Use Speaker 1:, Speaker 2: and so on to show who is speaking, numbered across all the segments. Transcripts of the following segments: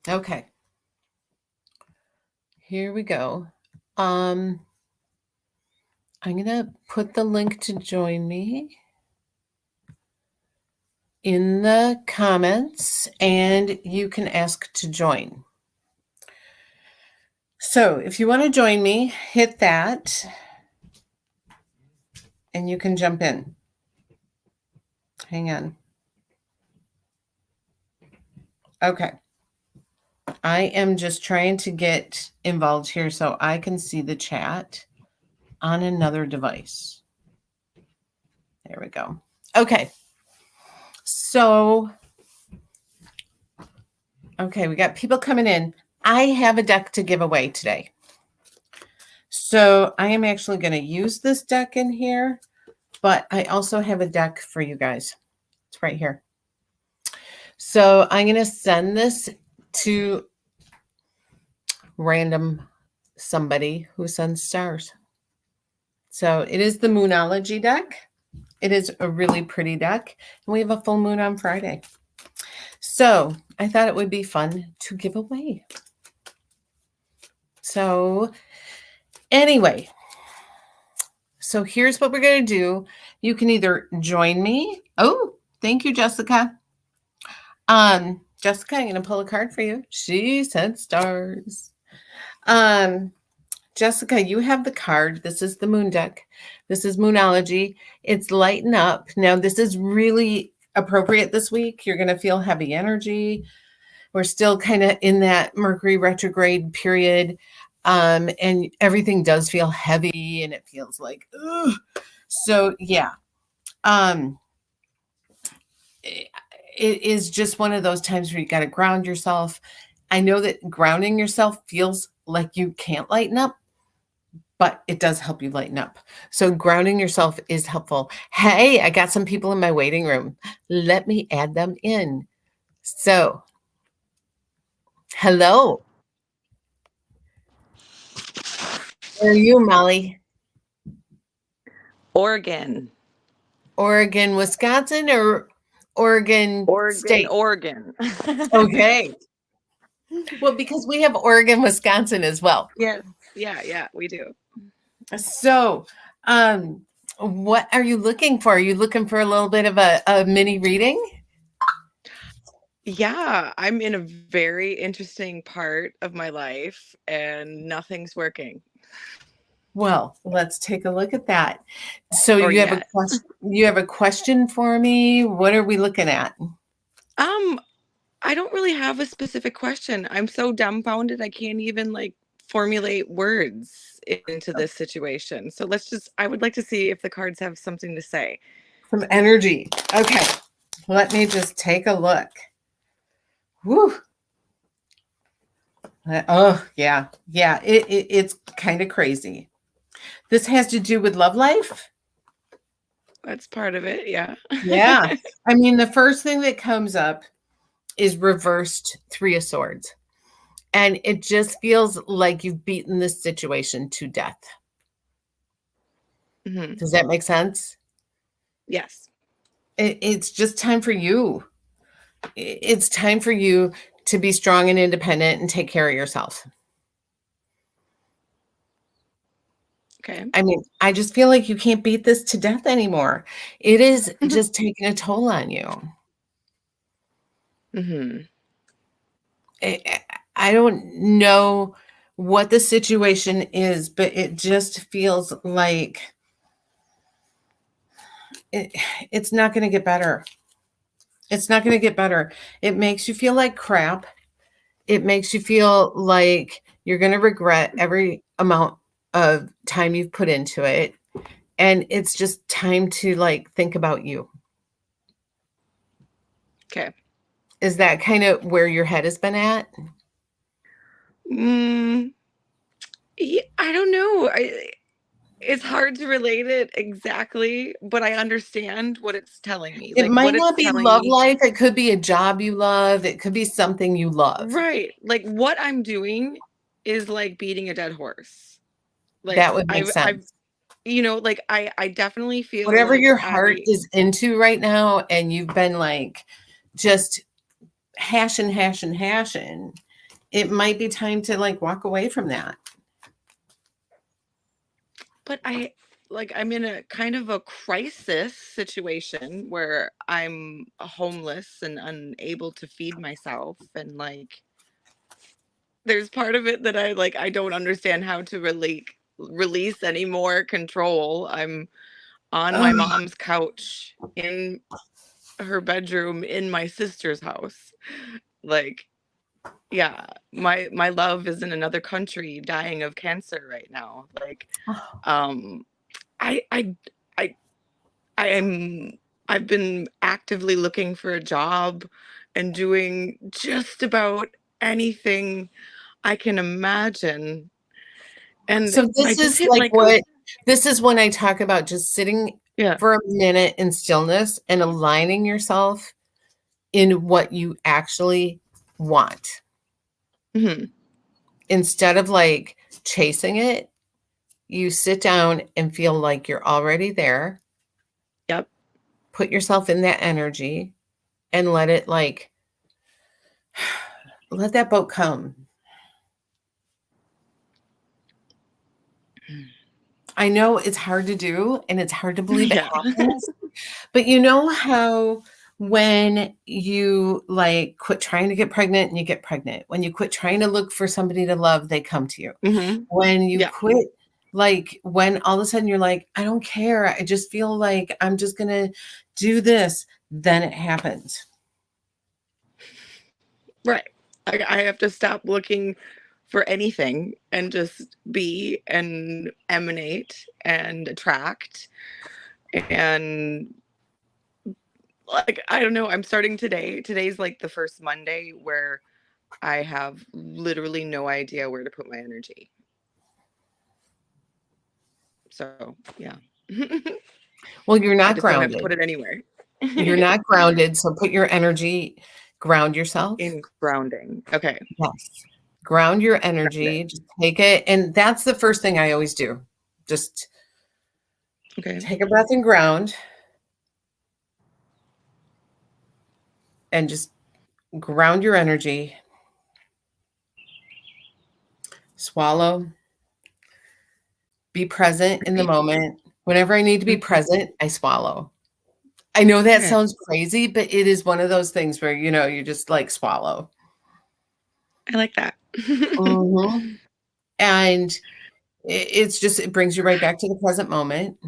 Speaker 1: Okay. Here we go. I'm going to put the link to join me in the comments, and you can ask to join. So if you want to join me, hit that, and you can jump in. Hang on. Okay. I am just trying to get involved here so I can see the chat on another device. There we go. Okay. So, okay, we got people coming in. I have a deck to give away today. So I am actually going to use this deck in here, but I also have a deck for you guys. It's right here. So I'm going to send this to random somebody who sends stars. So it is the Moonology deck. It is a really pretty deck, and we have a full moon on Friday. So I thought it would be fun to give away. So anyway, so here's what we're going to do. You can either join me. Oh, thank you, Jessica. Jessica, I'm going to pull a card for you. She said stars. Jessica, you have the card. This is the moon deck. This is Moonology. It's Lighten Up. Now, this is really appropriate this week. You're going to feel heavy energy. We're still kind of in that Mercury retrograde period. And everything does feel heavy, and it feels like, ugh. So, yeah. It is just one of those times where you got to ground yourself. I know that grounding yourself feels like you can't lighten up, but it does help you lighten up. So grounding yourself is helpful. Hey, I got some people in my waiting room. Let me add them in. So, hello. Where are you, Molly?
Speaker 2: Oregon.
Speaker 1: Oregon, Wisconsin, or Oregon State?
Speaker 2: Oregon.
Speaker 1: Okay. Well, because we have Oregon, Wisconsin as well.
Speaker 2: Yes. Yeah, we do.
Speaker 1: So, what are you looking for? Are you looking for a little bit of a mini reading?
Speaker 2: Yeah, I'm in a very interesting part of my life and nothing's working.
Speaker 1: Well, let's take a look at that. So
Speaker 2: Or
Speaker 1: you have a
Speaker 2: yet.
Speaker 1: question, you have a question for me? What are we looking at?
Speaker 2: I don't really have a specific question. I'm so dumbfounded I can't even formulate words into this situation. So I would like to see if the cards have something to say.
Speaker 1: Some energy. Okay. Let me just take a look. Woo. Oh, yeah. Yeah, it's kind of crazy. This has to do with love life?
Speaker 2: That's part of it, yeah.
Speaker 1: Yeah. I mean, the first thing that comes up is reversed Three of Swords. And it just feels like you've beaten this situation to death.
Speaker 2: Mm-hmm.
Speaker 1: Does that make sense?
Speaker 2: Yes.
Speaker 1: It's just time for you. It's time for you to be strong and independent and take care of yourself.
Speaker 2: Okay.
Speaker 1: I mean, I just feel like you can't beat this to death anymore. It is just taking a toll on you.
Speaker 2: Mm-hmm.
Speaker 1: I don't know what the situation is, but it just feels like it's not going to get better. It's not going to get better. It makes you feel like crap. It makes you feel like you're going to regret every amount of time you've put into it. And it's just time to think about you.
Speaker 2: Okay.
Speaker 1: Is that kind of where your head has been at?
Speaker 2: Yeah, I don't know. It's hard to relate it exactly, but I understand what it's telling me.
Speaker 1: It might
Speaker 2: What it's
Speaker 1: not be
Speaker 2: telling
Speaker 1: love
Speaker 2: me.
Speaker 1: life. It could be a job you love. It could be something you love.
Speaker 2: Right. What I'm doing is like beating a dead horse.
Speaker 1: That would make sense.
Speaker 2: I definitely feel
Speaker 1: Whatever
Speaker 2: like
Speaker 1: your heart is into right now, and you've been just hashing. it might be time to like walk away from that.
Speaker 2: But I'm in a kind of a crisis situation where I'm homeless and unable to feed myself, and like there's part of it that I don't understand how to release any more control. I'm on my
Speaker 1: Oh,
Speaker 2: mom's couch in her bedroom in my sister's house. Like, yeah, my love is in another country dying of cancer right now. Like, um I I I I am I've been actively looking for a job and doing just about anything I can imagine. And
Speaker 1: so
Speaker 2: I
Speaker 1: this
Speaker 2: just
Speaker 1: is
Speaker 2: hit
Speaker 1: like
Speaker 2: like a
Speaker 1: what this is when I talk about just sitting
Speaker 2: yeah.
Speaker 1: for a minute in stillness and aligning yourself in what you actually want
Speaker 2: Mhm.
Speaker 1: instead of like chasing it. You sit down and feel like you're already there.
Speaker 2: Yep.
Speaker 1: Put yourself in that energy and let it like let that boat come. I know it's hard to do and it's hard to believe it
Speaker 2: Yeah.
Speaker 1: happens, but you know how when you like quit trying to get pregnant and you get pregnant, when you quit trying to look for somebody to love, they come to you.
Speaker 2: Mhm.
Speaker 1: When you
Speaker 2: Yeah.
Speaker 1: quit, like when all of a sudden you're like, I don't care. I just feel like I'm just going to do this, then it happens.
Speaker 2: Right. I have to stop looking for anything and just be and emanate and attract. And like, I don't know, I'm starting today. Today's like the first Monday where I have literally no idea where to put my energy. So, yeah.
Speaker 1: Well, you're
Speaker 2: I
Speaker 1: not
Speaker 2: just don't have to put
Speaker 1: grounded.
Speaker 2: it anywhere.
Speaker 1: You're not grounded. So put your energy, ground yourself.
Speaker 2: In grounding. Okay.
Speaker 1: Yes. Ground your
Speaker 2: Grounded.
Speaker 1: energy. Just take it. And that's the first thing I always do. Just
Speaker 2: Okay.
Speaker 1: take a breath and ground and just ground your energy. Swallow. Be present in the
Speaker 2: Right.
Speaker 1: moment. Whenever I need to be
Speaker 2: Mhm.
Speaker 1: present, I swallow. I know that
Speaker 2: Okay.
Speaker 1: sounds crazy, but it is one of those things where, you just like swallow.
Speaker 2: I like that.
Speaker 1: Mhm. And it's just, it brings you right back to the present moment.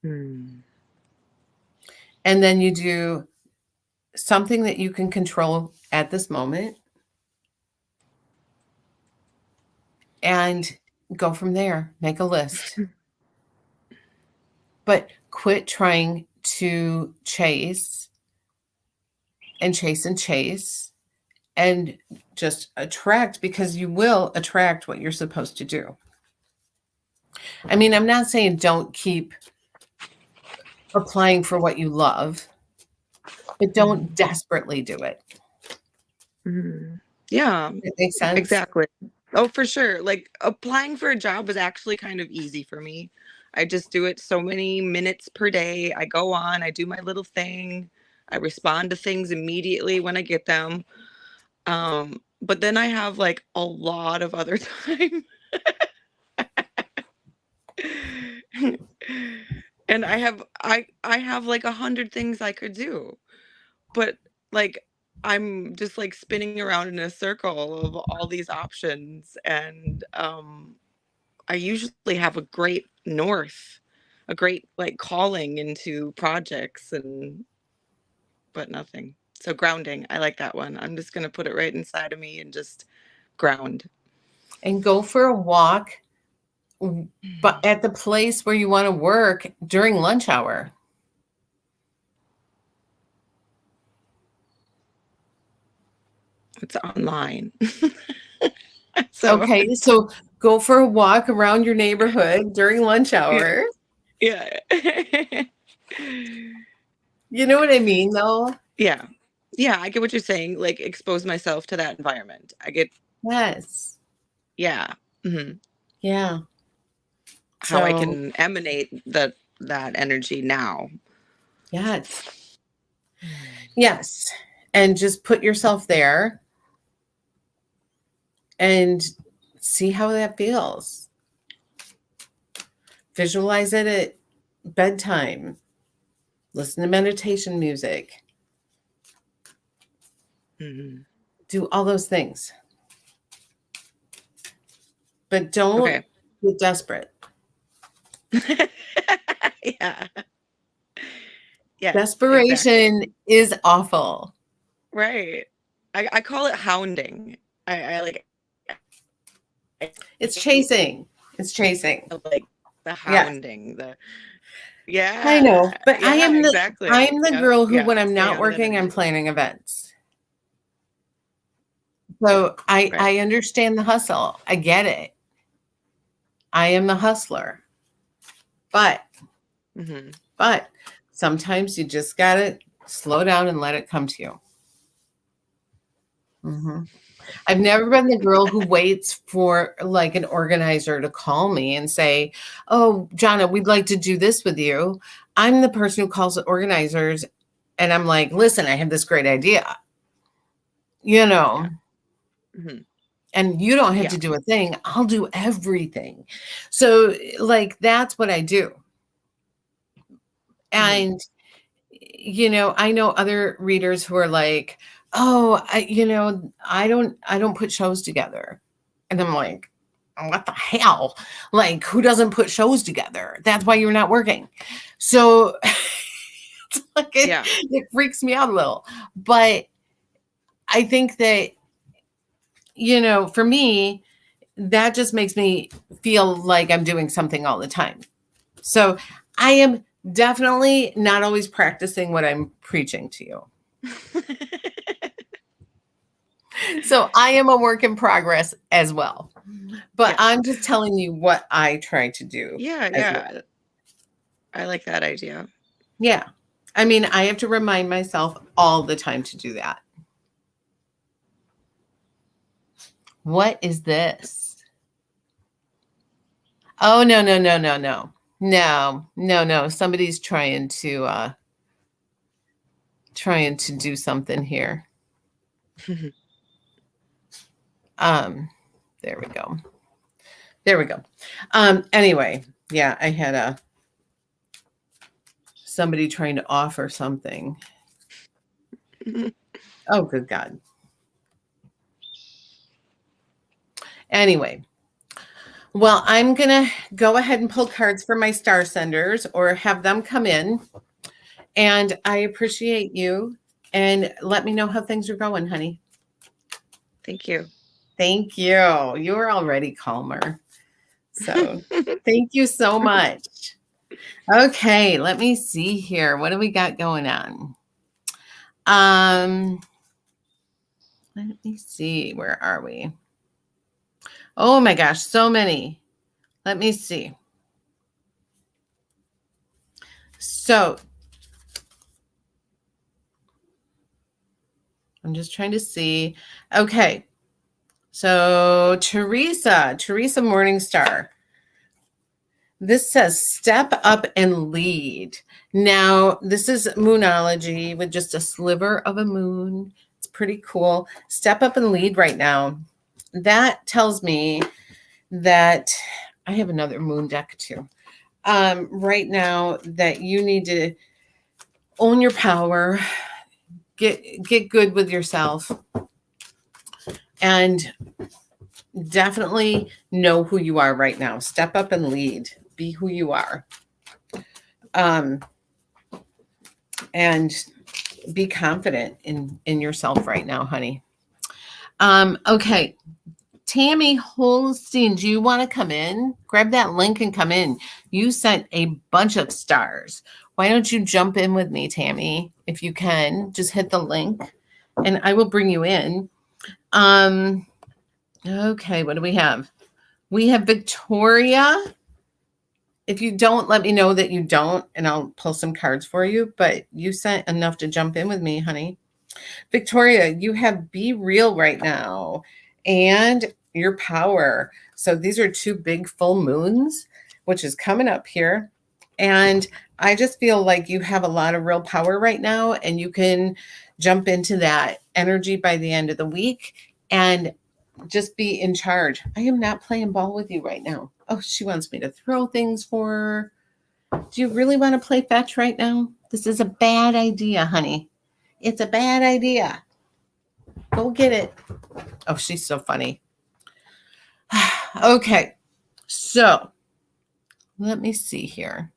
Speaker 2: Hmm.
Speaker 1: And then you do something that you can control at this moment and go from there. Make a list. But quit trying to chase and chase and chase and just attract because you will attract what you're supposed to do. I mean, I'm not saying don't keep applying for what you love, but don't desperately do it.
Speaker 2: Mhm. Yeah,
Speaker 1: That makes sense?
Speaker 2: exactly. Oh, for sure. Like applying for a job was actually kind of easy for me. I just do it so many minutes per day. I go on, I do my little thing. I respond to things immediately when I get them. But then I have like a lot of other time. And I have like 100 things I could do. But like I'm just like spinning around in a circle of all these options, and I usually have a great a great like calling into projects, and but nothing. So grounding, I like that one. I'm just going to put it right inside of me and just ground.
Speaker 1: And go for a walk, but at the place where you want to work during lunch hour.
Speaker 2: It's online. So
Speaker 1: Okay, so go for a walk around your neighborhood during lunch
Speaker 2: yeah,
Speaker 1: hour.
Speaker 2: yeah.
Speaker 1: You know what I mean, though?
Speaker 2: Yeah. Yeah, I get what you're saying, like, expose myself to that environment. I get
Speaker 1: Yes.
Speaker 2: yeah, mhm,
Speaker 1: Yeah.
Speaker 2: how I
Speaker 1: So,
Speaker 2: can emanate that energy now.
Speaker 1: yes.
Speaker 2: Mm.
Speaker 1: Yes. And just put yourself there. and see how that feels. Visualize it at bedtime. Listen to meditation music.
Speaker 2: Mhm.
Speaker 1: Do all those things. But don't
Speaker 2: Okay.
Speaker 1: get desperate.
Speaker 2: Yeah. Yes, exactly.
Speaker 1: Desperation is awful.
Speaker 2: Right. I call it hounding. I like
Speaker 1: It's chasing. It's chasing.
Speaker 2: like the
Speaker 1: Yes.
Speaker 2: hounding, the
Speaker 1: I know, but I
Speaker 2: yeah,
Speaker 1: am
Speaker 2: exactly.
Speaker 1: the
Speaker 2: Yep,
Speaker 1: girl who,
Speaker 2: yeah,
Speaker 1: when I'm
Speaker 2: stay
Speaker 1: not
Speaker 2: out of that
Speaker 1: working, I'm
Speaker 2: energy.
Speaker 1: planning events. So
Speaker 2: Right.
Speaker 1: I understand the hustle. I get it. I am the hustler. But
Speaker 2: Mhm.
Speaker 1: sometimes you just gotta slow down and let it come to you. Mhm. I've never been the girl who waits for like an organizer to call me and say, "Oh, Jonna, we'd like to do this with you." I'm the person who calls the organizers and I'm like, "Listen, I have this great idea." You know,
Speaker 2: Mhm.
Speaker 1: and you don't have
Speaker 2: Yeah.
Speaker 1: to do a thing. I'll do everything. So like that's what I do.
Speaker 2: Mhm.
Speaker 1: And you know, I know other readers who are like, "Oh, I don't put shows together." And I'm like, "What the hell? Like, who doesn't put shows together? That's why you're not working." So it's like
Speaker 2: Yeah.
Speaker 1: it freaks me out a little. But I think that, for me, that just makes me feel like I'm doing something all the time. So I am definitely not always practicing what I'm preaching to you. So I am a work in progress as well. But
Speaker 2: Yes.
Speaker 1: I'm just telling you what I try to do.
Speaker 2: Yeah,
Speaker 1: as well.
Speaker 2: yeah. I like that idea.
Speaker 1: Yeah. I mean, I have to remind myself all the time to do that. What is this? Oh, no, no, no, no, no. No, no, no. Somebody's trying to do something here. There we go. There we go. Anyway, yeah, I had somebody trying to offer something. Oh, good God. Anyway, well, I'm going to go ahead and pull cards for my star senders or have them come in. And I appreciate you. And let me know how things are going, honey.
Speaker 2: Thank you.
Speaker 1: Thank you. You're already calmer. So thank you so much. Okay, let me see here. What do we got going on? Let me see. Where are we? Oh my gosh, so many. Let me see. So I'm just trying to see. Okay. So Teresa Morningstar. This says step up and lead. Now, this is Moonology with just a sliver of a moon. It's pretty cool. Step up and lead right now. That tells me that I have another moon deck too. Right now that you need to own your power, get good with yourself, and definitely know who you are right now. Step up and lead. Be who you are. And be confident in yourself right now, honey. Okay. Tammy Holstein, do you want to come in? Grab that link and come in. You sent a bunch of stars. Why don't you jump in with me, Tammy? If you can, just hit the link and I will bring you in. Okay, what do we have? We have Victoria. If you don't, let me know that you don't, and I'll pull some cards for you. But you sent enough to jump in with me, honey. Victoria, you have Be Real right now and Your Power. So these are two big full moons, which is coming up here. And I just feel like you have a lot of real power right now, and you can jump into that energy by the end of the week and just be in charge. I am not playing ball with you right now. Oh, she wants me to throw things for her. Do you really want to play fetch right now? This is a bad idea, honey. It's a bad idea. Go get it. Oh, she's so funny. Okay, so let me see here.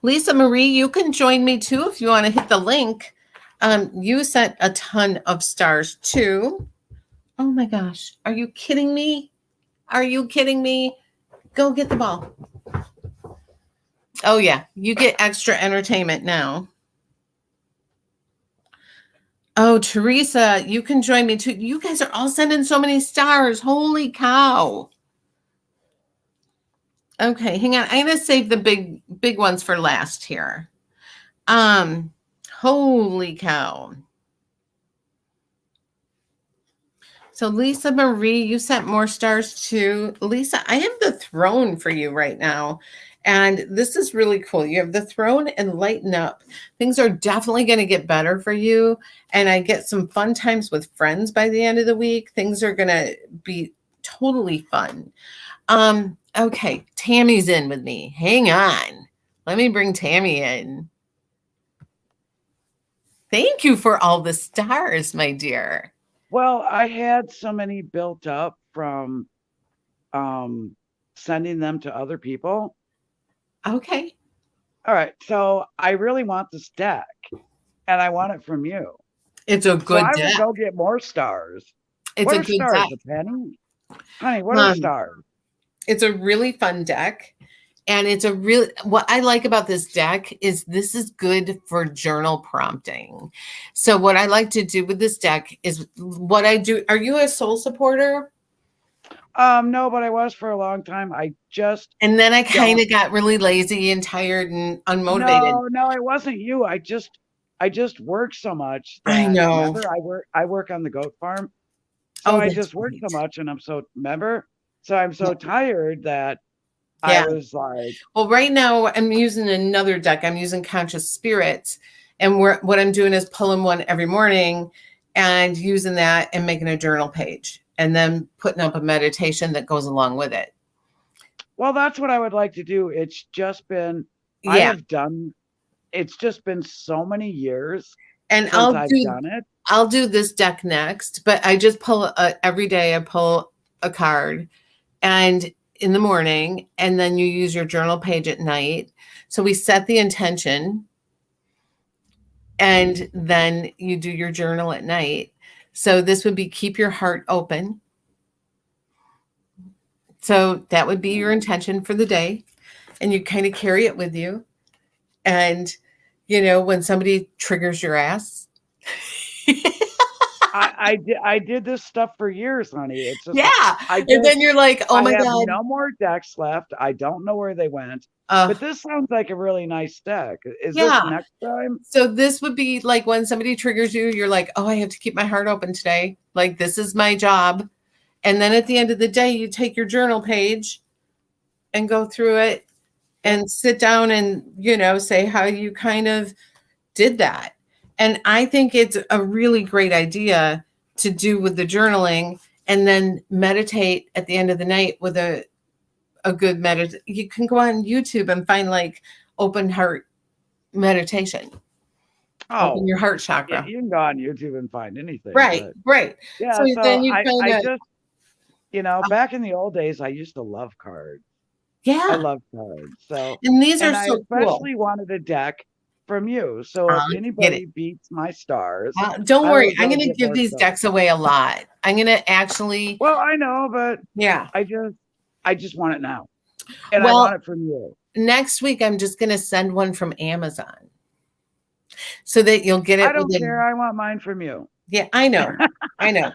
Speaker 1: Lisa Marie, you can join me too if you want to hit the link. You sent a ton of stars too. Oh my gosh, are you kidding me? Are you kidding me? Go get the ball. Oh yeah, you get extra entertainment now. Oh, Teresa, you can join me too. You guys are all sending so many stars. Holy cow. Okay, hang on. I'm gonna save the big ones for last here. Holy cow. So Lisa Marie, you sent more stars too. Lisa, I have the throne for you right now. And this is really cool. You have the throne and lighten up. Things are definitely going to get better for you. And I get some fun times with friends by the end of the week. Things are going to be totally fun. Okay, Tammy's in with me. Hang on. Let me bring Tammy in. Thank you for all the stars, my dear.
Speaker 3: Well, I had so many built up from sending them to other people.
Speaker 1: Okay.
Speaker 3: All right, so I really want this deck, and I want it from you.
Speaker 1: It's a
Speaker 3: So
Speaker 1: good
Speaker 3: I
Speaker 1: deck.
Speaker 3: will go get more stars.
Speaker 1: It's
Speaker 3: What
Speaker 1: a
Speaker 3: are
Speaker 1: good
Speaker 3: stars?
Speaker 1: deck.
Speaker 3: A penny? Honey, what are stars?
Speaker 1: It's a really fun deck. And it's a really, what I like about this deck is this is good for journal prompting. So what I like to do with this deck is what I do. Are you a soul supporter?
Speaker 3: No, but I was for a long time.
Speaker 1: And then I kind of got really lazy and tired and unmotivated.
Speaker 3: No, it wasn't you. I just work so much that,
Speaker 1: I know.
Speaker 3: Remember, I work on the goat farm. So I just work so much, and I'm so tired that I was like,
Speaker 1: well, right now I'm using another deck. I'm using Conscious Spirits. And what I'm doing is pulling one every morning and using that and making a journal page and then putting up a meditation that goes along with it.
Speaker 3: Well, that's what I would like to do. It's just been, it's just been so many years
Speaker 1: and
Speaker 3: since I've done it.
Speaker 1: I'll do this deck next, but I just pull every day. I pull a card and in the morning, and then you use your journal page at night. So we set the intention and then you do your journal at night. So this would be keep your heart open. So that would be your intention for the day. And you kind of carry it with you. And, you know, when somebody triggers your ass.
Speaker 3: I did this stuff for years, honey. It's just
Speaker 1: and then you're like, oh my God.
Speaker 3: No more decks left. I don't know where they went. But this sounds like a really nice deck. Is this next time?
Speaker 1: So this would be like when somebody triggers you, you're like, oh, I have to keep my heart open today. Like, this is my job. And then at the end of the day, you take your journal page and go through it and sit down and, you know, say how you kind of did that. And I think it's a really great idea to do with the journaling and then meditate at the end of the night with a good meditation. You can go on YouTube and find like open heart meditation. Open your heart chakra.
Speaker 3: Yeah, you can go on YouTube and find anything.
Speaker 1: Right.
Speaker 3: Yeah, so then you I just, you know, back in the old days, I used to love cards.
Speaker 1: Yeah.
Speaker 3: I love cards. So
Speaker 1: and these are so
Speaker 3: I especially wanted a deck from you. So if anybody beats my stars,
Speaker 1: don't worry. I'm going to give these decks away a lot. I'm going to actually.
Speaker 3: Well, I know, but
Speaker 1: yeah,
Speaker 3: I just want it now, and I want it from you.
Speaker 1: Next week, I'm just going to send one from Amazon, so that you'll get it.
Speaker 3: I don't care. I want mine from you.
Speaker 1: Yeah, I know. I know.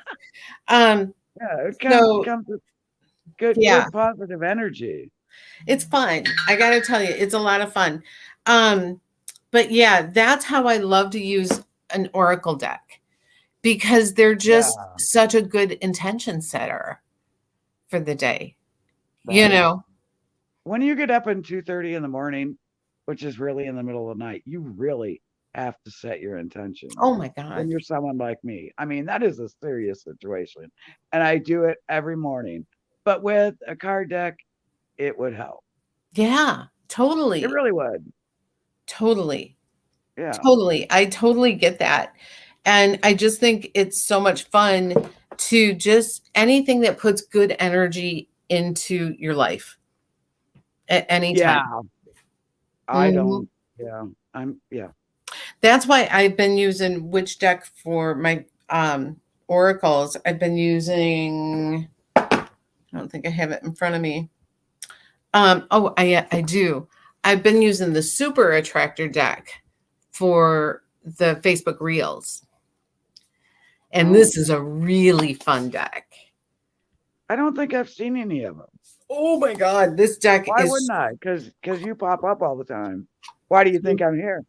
Speaker 3: Yeah, it comes with good positive energy.
Speaker 1: It's fun. I got to tell you, it's a lot of fun. But yeah, that's how I love to use an Oracle deck because they're just such a good intention setter for the day. Right. You know,
Speaker 3: when you get up at 2:30 in the morning, which is really in the middle of the night, you really have to set your intention
Speaker 1: Oh my
Speaker 3: when
Speaker 1: God.
Speaker 3: you're someone like me. I mean, that is a serious situation. And I do it every morning. But with a card deck, it would help.
Speaker 1: Yeah,
Speaker 3: It
Speaker 1: totally.
Speaker 3: really would.
Speaker 1: Totally.
Speaker 3: Yeah.
Speaker 1: Totally. I totally get that. And I just think it's so much fun to just anything that puts good energy into your life at any time.
Speaker 3: Yeah. I don't. Yeah. Yeah.
Speaker 1: That's why I've been using Witch Deck for my oracles. I've been using, I don't think I have it in front of me. Oh, I do. I've been using the Super Attractor deck for the Facebook Reels. And this is a really fun deck.
Speaker 3: I don't think I've seen any of them.
Speaker 1: Oh my God, this deck
Speaker 3: Why
Speaker 1: is.
Speaker 3: wouldn't I? Because you pop up all the time. Why do you think I'm here?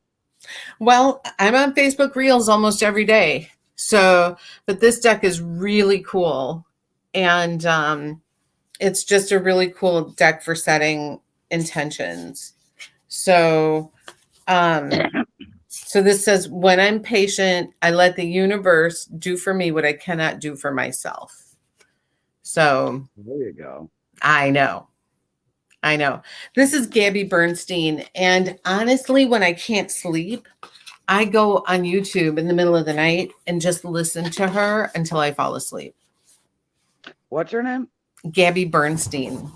Speaker 1: Well, I'm on Facebook Reels almost every day. So, but this deck is really cool. And it's just a really cool deck for setting intentions. So, so this says, when I'm patient, I let the universe do for me what I cannot do for myself. So
Speaker 3: There you go.
Speaker 1: I know. This is Gabby Bernstein. And honestly, when I can't sleep, I go on YouTube in the middle of the night and just listen to her until I fall asleep.
Speaker 3: What's her name?
Speaker 1: Gabby Bernstein.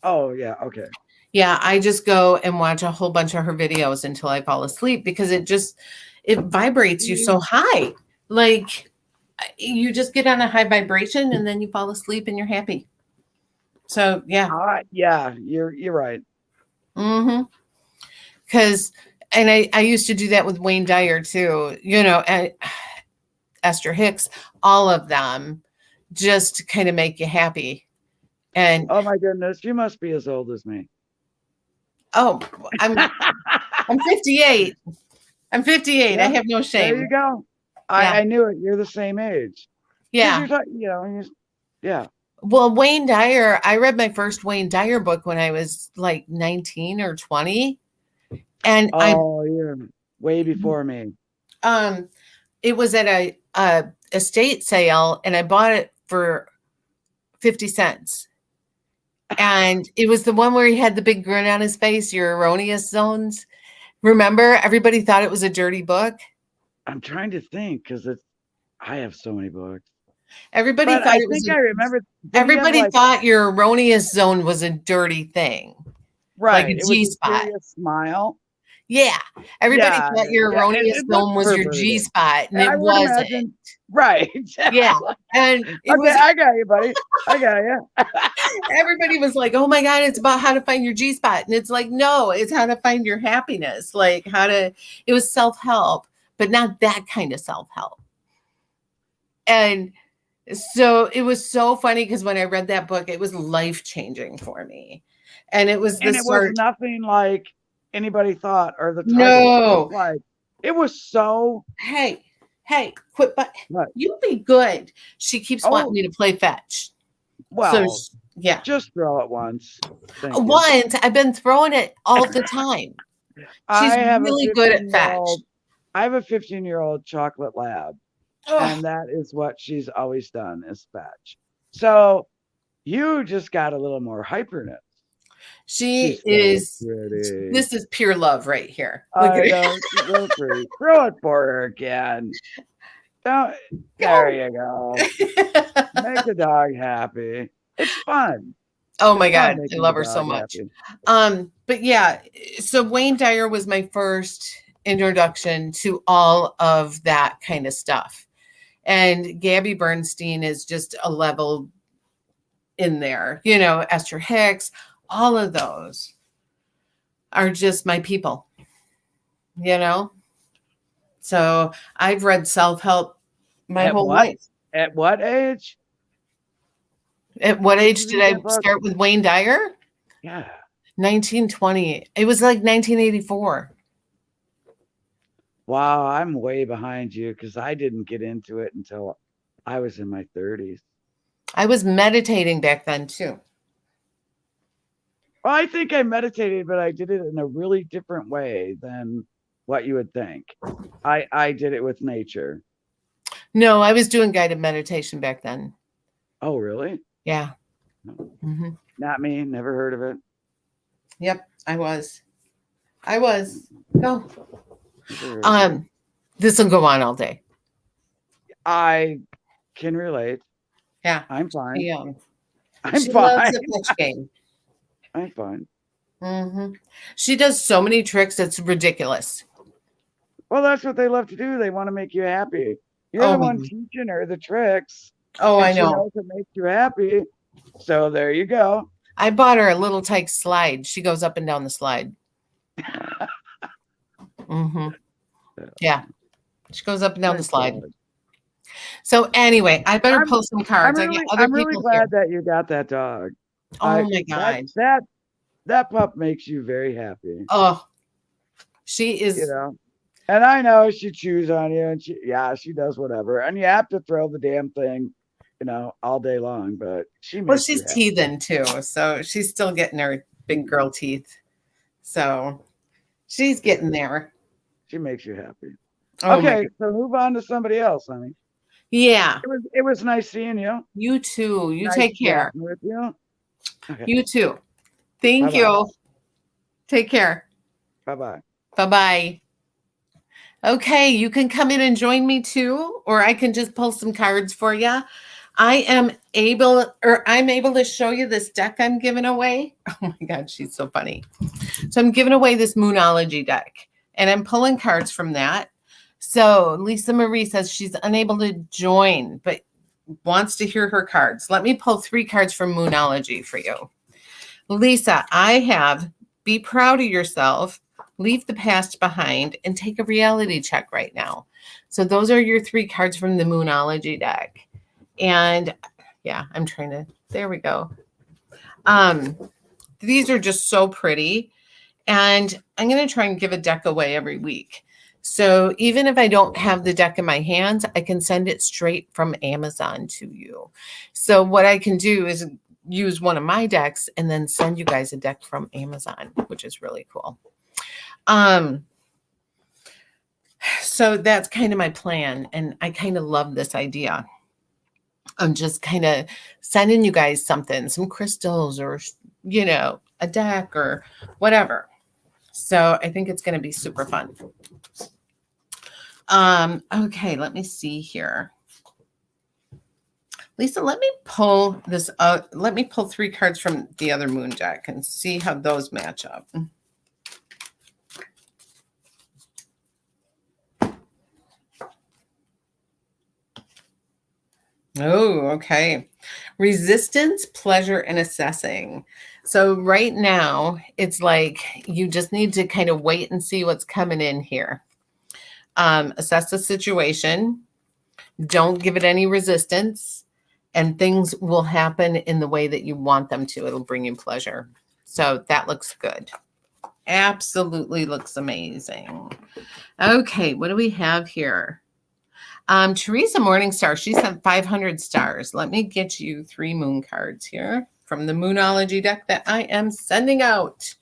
Speaker 3: Oh, yeah. Okay.
Speaker 1: Yeah, I just go and watch a whole bunch of her videos until I fall asleep because it vibrates you so high. Like you just get on a high vibration and then you fall asleep and you're happy. So yeah.
Speaker 3: Yeah, you're right.
Speaker 1: Mm-hmm. Because I used to do that with Wayne Dyer too, and Esther Hicks, all of them just to kind of make you happy. And
Speaker 3: oh my goodness, you must be as old as me.
Speaker 1: Oh, I'm 58. I'm 58.
Speaker 3: Yeah,
Speaker 1: I have no shame.
Speaker 3: There you go.
Speaker 1: Yeah.
Speaker 3: I knew it. You're the same age.
Speaker 1: Yeah.
Speaker 3: Yeah.
Speaker 1: Well, Wayne Dyer, I read my first Wayne Dyer book when I was like 19 or 20. And
Speaker 3: you're way before me.
Speaker 1: It was at a estate sale and I bought it for 50 cents. And it was the one where he had the big grin on his face, Your Erroneous Zones. Remember, everybody thought it was a dirty book.
Speaker 3: I'm trying to think because I have so many books.
Speaker 1: Everybody thought it was.
Speaker 3: I remember.
Speaker 1: Everybody thought Your Erroneous Zone was a dirty thing,
Speaker 3: right?
Speaker 1: Like a G spot.
Speaker 3: Smile.
Speaker 1: Yeah, everybody thought Your Erroneous Zone was your G spot, and it wasn't.
Speaker 3: Imagine, right?
Speaker 1: Yeah, and
Speaker 3: I got you, buddy. I got you.
Speaker 1: Everybody was like, "Oh my God, it's about how to find your G spot," and it's like, no, it's how to find your happiness. Like it was self-help, but not that kind of self-help. And so it was so funny because when I read that book, it was life-changing for me. And it was
Speaker 3: was nothing like anybody thought or the title.
Speaker 1: No.
Speaker 3: Like it was so.
Speaker 1: Hey, quit, but you be good. She keeps wanting me to play fetch.
Speaker 3: Well,
Speaker 1: so, yeah.
Speaker 3: Just throw it once.
Speaker 1: Once. I've been throwing it all the time. She's really good at fetch.
Speaker 3: I have a 15-year-old chocolate lab. And that is what she's always done is fetch. So you just got a little more hyperness.
Speaker 1: She is. This is pure love right here.
Speaker 3: I know. She's so pretty. Throw it for her again. There you go. Make the dog happy. It's fun.
Speaker 1: Oh my God, I love her so much. But yeah, so Wayne Dyer was my first introduction to all of that kind of stuff. And Gabby Bernstein is just a level in there. Esther Hicks, all of those are just my people. So I've read self-help my whole life.
Speaker 3: At what age?
Speaker 1: At what age did I start with Wayne Dyer?
Speaker 3: Yeah.
Speaker 1: 1920. It was like 1984.
Speaker 3: Wow, I'm way behind you because I didn't get into it until I was in my 30s.
Speaker 1: I was meditating back then too.
Speaker 3: Well, I think I meditated, but I did it in a really different way than what you would think. I did it with nature.
Speaker 1: No, I was doing guided meditation back then.
Speaker 3: Oh, really?
Speaker 1: Yeah.
Speaker 3: No.
Speaker 1: hmm
Speaker 3: Not me. Never heard of it.
Speaker 1: Yep, I was. Go.
Speaker 3: Never heard of it.
Speaker 1: This will go on all day.
Speaker 3: I can relate.
Speaker 1: Yeah.
Speaker 3: I'm fine.
Speaker 1: Yeah.
Speaker 3: I'm
Speaker 1: She loves
Speaker 3: fine.
Speaker 1: a pitch game.
Speaker 3: I'm fine.
Speaker 1: She does so many tricks, it's ridiculous.
Speaker 3: Well, that's what they love to do. They want to make you happy. You're
Speaker 1: Oh,
Speaker 3: the one teaching her the tricks.
Speaker 1: Oh,
Speaker 3: and
Speaker 1: I
Speaker 3: she
Speaker 1: know.
Speaker 3: knows it makes you happy. So there you go.
Speaker 1: I bought her a little tyke slide. She goes up and down the slide. Yeah. She goes up and down the
Speaker 3: Thank
Speaker 1: slide.
Speaker 3: God.
Speaker 1: So anyway, I better
Speaker 3: I'm-
Speaker 1: pull some cards. I get other
Speaker 3: I'm really
Speaker 1: people
Speaker 3: glad
Speaker 1: here.
Speaker 3: that you got that dog.
Speaker 1: Oh my God.
Speaker 3: That pup makes you very happy.
Speaker 1: Oh, she is.
Speaker 3: You know. And I know she chews on you, and she does whatever, and you have to throw the damn thing, all day long. But she makes
Speaker 1: Well,
Speaker 3: you
Speaker 1: she's
Speaker 3: happy.
Speaker 1: teething too, so she's still getting her big girl teeth. So she's getting there.
Speaker 3: She makes you happy.
Speaker 1: Oh
Speaker 3: Okay, so move on to somebody else, honey.
Speaker 1: Yeah.
Speaker 3: It was nice seeing you.
Speaker 1: You too. You
Speaker 3: Nice
Speaker 1: take care.
Speaker 3: chatting with you. Okay.
Speaker 1: You too. Thank
Speaker 3: Bye-bye.
Speaker 1: you. Take care.
Speaker 3: Bye-bye.
Speaker 1: Bye-bye. Okay, you can come in and join me too, or I can just pull some cards for you. I'm able to show you this deck I'm giving away. Oh my God, she's so funny. So I'm giving away this Moonology deck, and I'm pulling cards from that. So Lisa Marie says she's unable to join, but wants to hear her cards. Let me pull 3 cards from Moonology for you. Lisa, I have be proud of yourself, leave the past behind, and take a reality check right now. So those are your 3 cards from the Moonology deck. And yeah, I'm trying to, there we go. These are just so pretty. And I'm going to try and give a deck away every week. So even if I don't have the deck in my hands, I can send it straight from Amazon to you. So what I can do is use one of my decks and then send you guys a deck from Amazon, which is really cool. So that's kind of my plan. And I kind of love this idea. I'm just kind of sending you guys something, some crystals or, a deck or whatever. So I think it's going to be super fun. Okay, let me see here. Lisa, let me pull this let me pull 3 cards from the other moon deck and see how those match up. Oh, okay. Resistance, pleasure, and assessing. So right now, it's like you just need to kind of wait and see what's coming in here. Assess the situation. Don't give it any resistance. And things will happen in the way that you want them to. It'll bring you pleasure. So that looks good. Absolutely looks amazing. Okay, what do we have here? Teresa Morningstar, she sent 500 stars. Let me get you 3 moon cards here from the Moonology deck that I am sending out.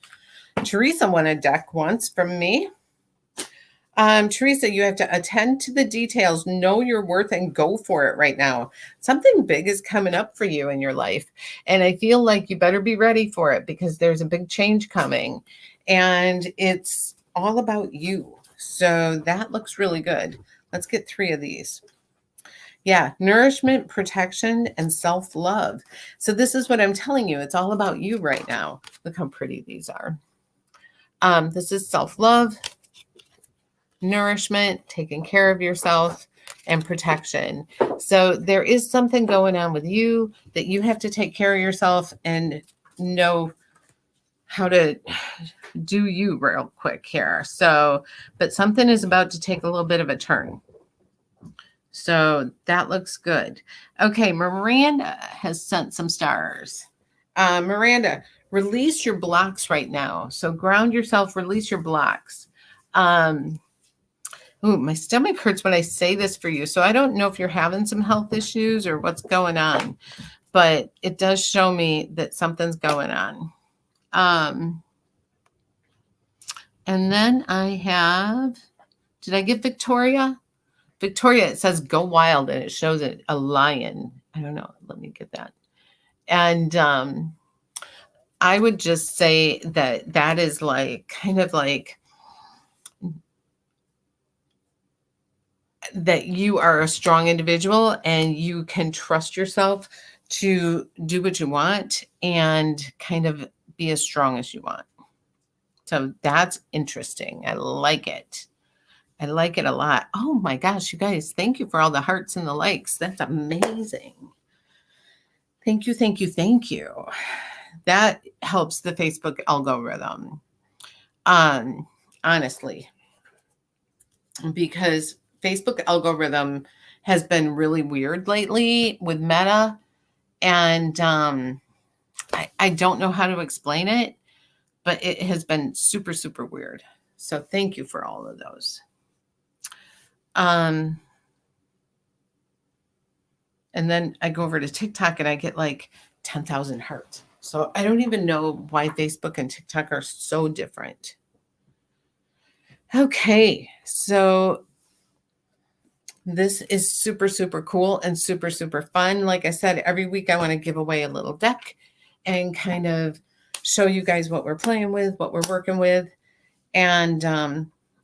Speaker 1: Teresa won a deck once from me. Teresa, you have to attend to the details, know your worth, and go for it right now. Something big is coming up for you in your life. And I feel like you better be ready for it because there's a big change coming. And it's all about you. So that looks really good. Let's get 3 of these. Yeah, nourishment, protection, and self-love. So this is what I'm telling you. It's all about you right now. Look how pretty these are. This is self-love, nourishment, taking care of yourself, and protection. So there is something going on with you that you have to take care of yourself and know how to do you real quick here. So, but something is about to take a little bit of a turn. So that looks good. Okay, Miranda has sent some stars. Miranda, release your blocks right now. So ground yourself, release your blocks. Ooh, my stomach hurts when I say this for you. So I don't know if you're having some health issues or what's going on, but it does show me that something's going on. And then I have, did I give Victoria? Victoria, it says go wild and it shows it a lion. I don't know. Let me get that. And I would just say that that is like kind of like that you are a strong individual and you can trust yourself to do what you want and kind of be as strong as you want. So that's interesting. I like it. I like it a lot. Oh my gosh, you guys, thank you for all the hearts and the likes. That's amazing. Thank you, thank you, thank you. That helps the Facebook algorithm. Honestly, because Facebook algorithm has been really weird lately with Meta, and I don't know how to explain it, but it has been super, super weird. So thank you for all of those. And then I go over to TikTok and I get like 10,000 hearts. So I don't even know why Facebook and TikTok are so different. Okay, so this is super, super cool and super, super fun. Like I said, every week I want to give away a little deck and kind of show you guys what we're playing with, what we're working with. And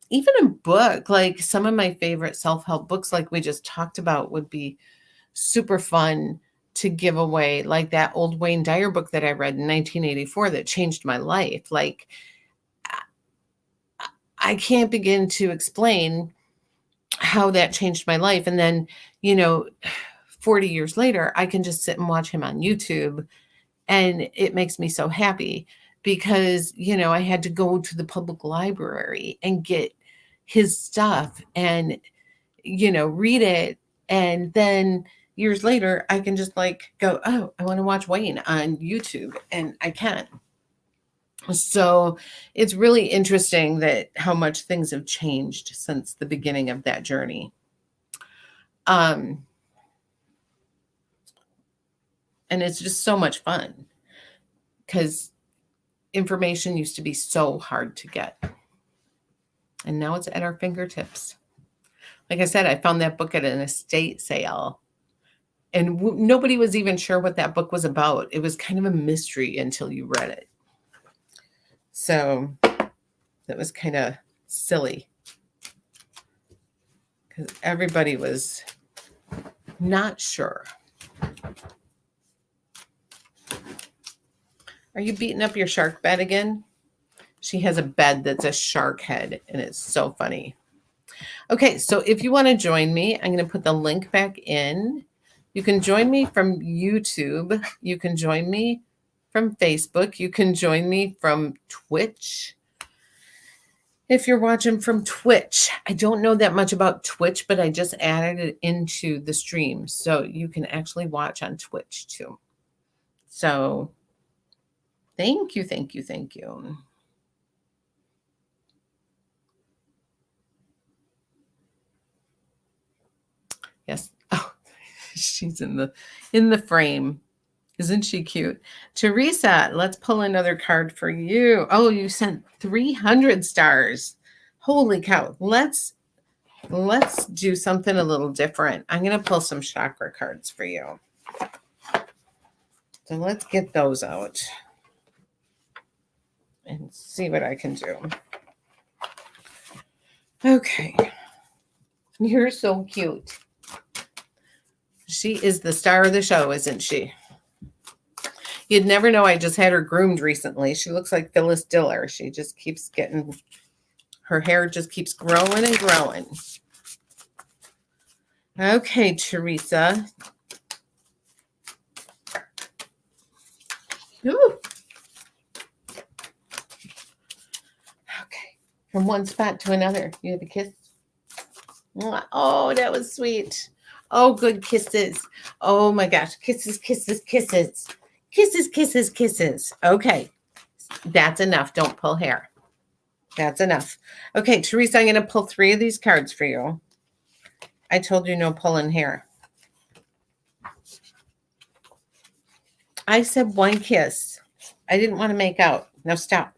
Speaker 1: even a book, like some of my favorite self-help books, like we just talked about, would be super fun to give away, like that old Wayne Dyer book that I read in 1984 that changed my life. Like, I can't begin to explain how that changed my life. And then, 40 years later, I can just sit and watch him on YouTube. And it makes me so happy because, I had to go to the public library and get his stuff and, read it. And then years later, I can just like go, oh, I want to watch Wayne on YouTube. And I can. So it's really interesting that how much things have changed since the beginning of that journey. And it's just so much fun because information used to be so hard to get. And now it's at our fingertips. Like I said, I found that book at an estate sale. And nobody was even sure what that book was about. It was kind of a mystery until you read it. So that was kind of silly because everybody was not sure. Are you beating up your shark bed again? She has a bed that's a shark head, and it's so funny. Okay, so if you want to join me, I'm going to put the link back in. You can join me from YouTube. You can join me from Facebook. You can join me from Twitch. If you're watching from Twitch, I don't know that much about Twitch, but I just added it into the stream. So you can actually watch on Twitch too. So thank you, thank you, thank you. Yes. Oh, she's in the frame. Isn't she cute? Teresa, let's pull another card for you. Oh, you sent 300 stars. Holy cow. Let's do something a little different. I'm going to pull some chakra cards for you. So let's get those out and see what I can do. Okay. You're so cute. She is the star of the show, isn't she? You'd never know I just had her groomed recently. She looks like Phyllis Diller. She just keeps getting, her hair just keeps growing and growing. Okay, Teresa. Ooh. Okay, from one spot to another. You have a kiss? Oh, that was sweet. Oh, good kisses. Oh my gosh, kisses, kisses, kisses. Kisses, kisses, kisses. Okay, that's enough. Don't pull hair. That's enough. Okay, Teresa, I'm going to pull 3 of these cards for you. I told you no pulling hair. I said 1 kiss. I didn't want to make out. Now stop.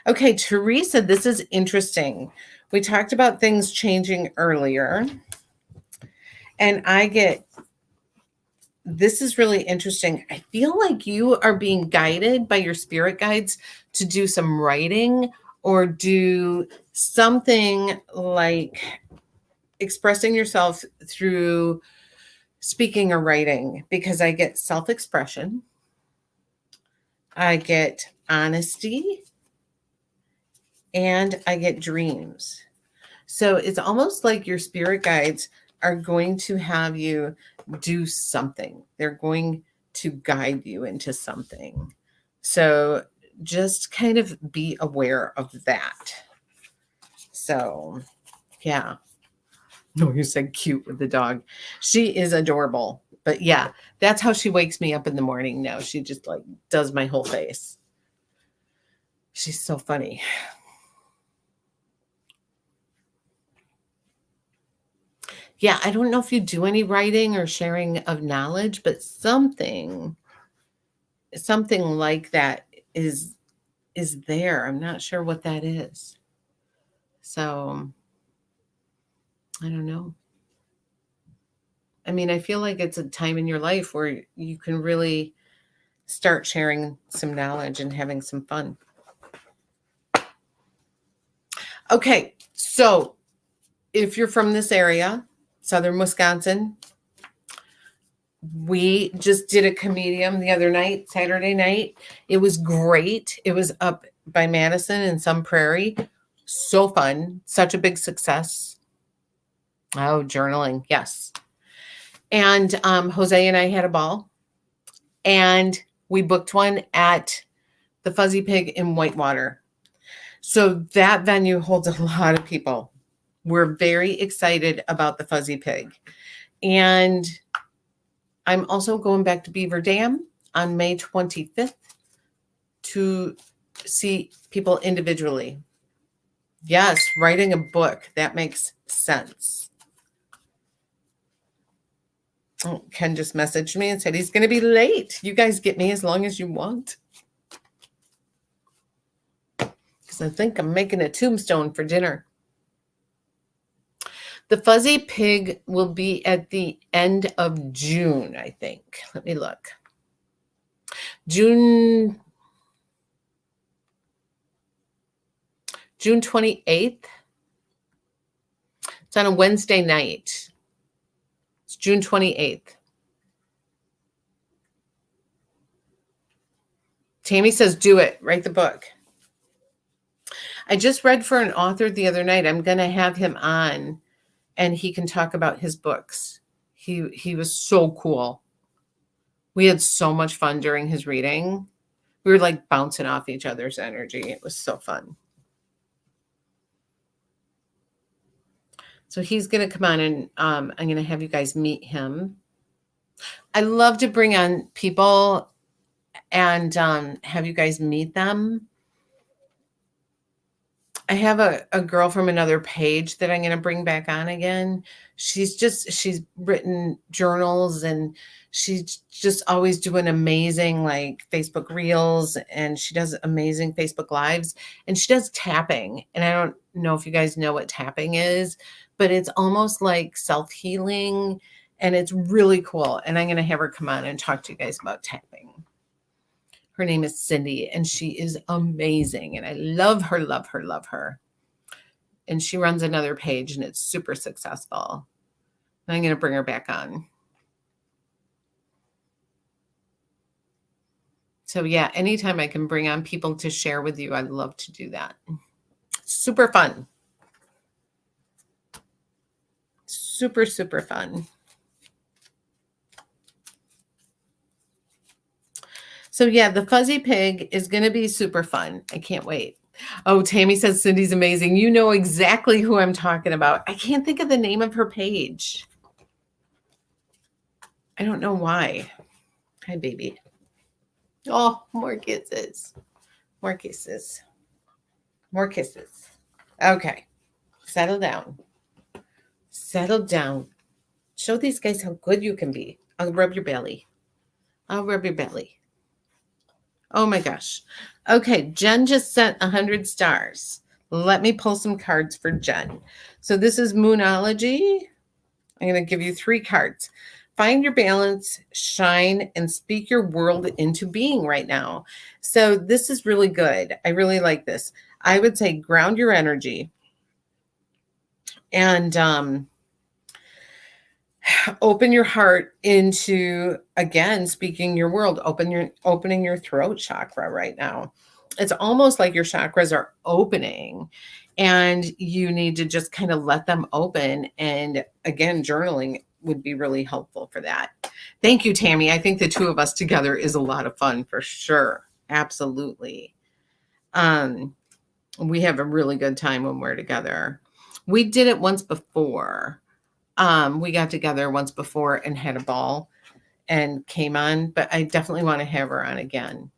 Speaker 1: Okay, Teresa, this is interesting. We talked about things changing earlier, and this is really interesting. I feel like you are being guided by your spirit guides to do some writing or do something like expressing yourself through speaking or writing, because I get self-expression, I get honesty, and I get dreams. So it's almost like your spirit guides are going to have you do something. They're going to guide you into something. So just kind of be aware of that. So, yeah. No, you said cute with the dog. She is adorable. But yeah, that's how she wakes me up in the morning now. She just like does my whole face. She's so funny. Yeah, I don't know if you do any writing or sharing of knowledge, but something like that is there. I'm not sure what that is. So, I don't know. I mean, I feel like it's a time in your life where you can really start sharing some knowledge and having some fun. Okay, so if you're from this area, southern Wisconsin, we just did a comedian the other night, Saturday night. It was great. It was up by Madison and Sun Prairie. So fun. Such a big success. Oh, journaling. Yes. And Jose and I had a ball. And we booked one at the Fuzzy Pig in Whitewater. So that venue holds a lot of people. We're very excited about the Fuzzy Pig. And I'm also going back to Beaver Dam on May 25th to see people individually. Yes, writing a book. That makes sense. Oh, Ken just messaged me and said he's going to be late. You guys get me as long as you want. Because I think I'm making a tombstone for dinner. The Fuzzy Pig will be at the end of June, I think. Let me look. June 28th. It's on a Wednesday night. It's June 28th. Tammy says, do it. Write the book. I just read for an author the other night. I'm going to have him on and he can talk about his books. He was so cool. We had so much fun during his reading. We were like bouncing off each other's energy. It was so fun. So he's going to come on and I'm going to have you guys meet him. I love to bring on people and have you guys meet them. I have a girl from another page that I'm going to bring back on again. She's written journals and she's just always doing amazing like Facebook reels and she does amazing Facebook lives and she does tapping. And I don't know if you guys know what tapping is, but it's almost like self-healing and it's really cool. And I'm going to have her come on and talk to you guys about tapping. Her name is Cindy, and she is amazing. And I love her, love her, love her. And she runs another page, and it's super successful. And I'm going to bring her back on. So, yeah, anytime I can bring on people to share with you, I'd love to do that. Super fun. Super, super fun. So yeah, the Fuzzy Pig is going to be super fun. I can't wait. Oh, Tammy says Cindy's amazing. You know exactly who I'm talking about. I can't think of the name of her page. I don't know why. Hi, baby. Oh, more kisses. More kisses. More kisses. Okay. Settle down. Settle down. Show these guys how good you can be. I'll rub your belly. I'll rub your belly. Oh my gosh. Okay, Jen just sent 100 stars. Let me pull some cards for Jen. So this is Moonology. I'm going to give you 3 cards. Find your balance, shine, and speak your world into being right now. So this is really good. I really like this. I would say ground your energy and open your heart into, again, speaking your world. Opening your throat chakra right now. It's almost like your chakras are opening and you need to just kind of let them open. And again, journaling would be really helpful for that. Thank you, Tammy. I think the 2 of us together is a lot of fun for sure. Absolutely. We have a really good time when we're together. We did it once before. We got together once before and had a ball and came on, but I definitely want to have her on again.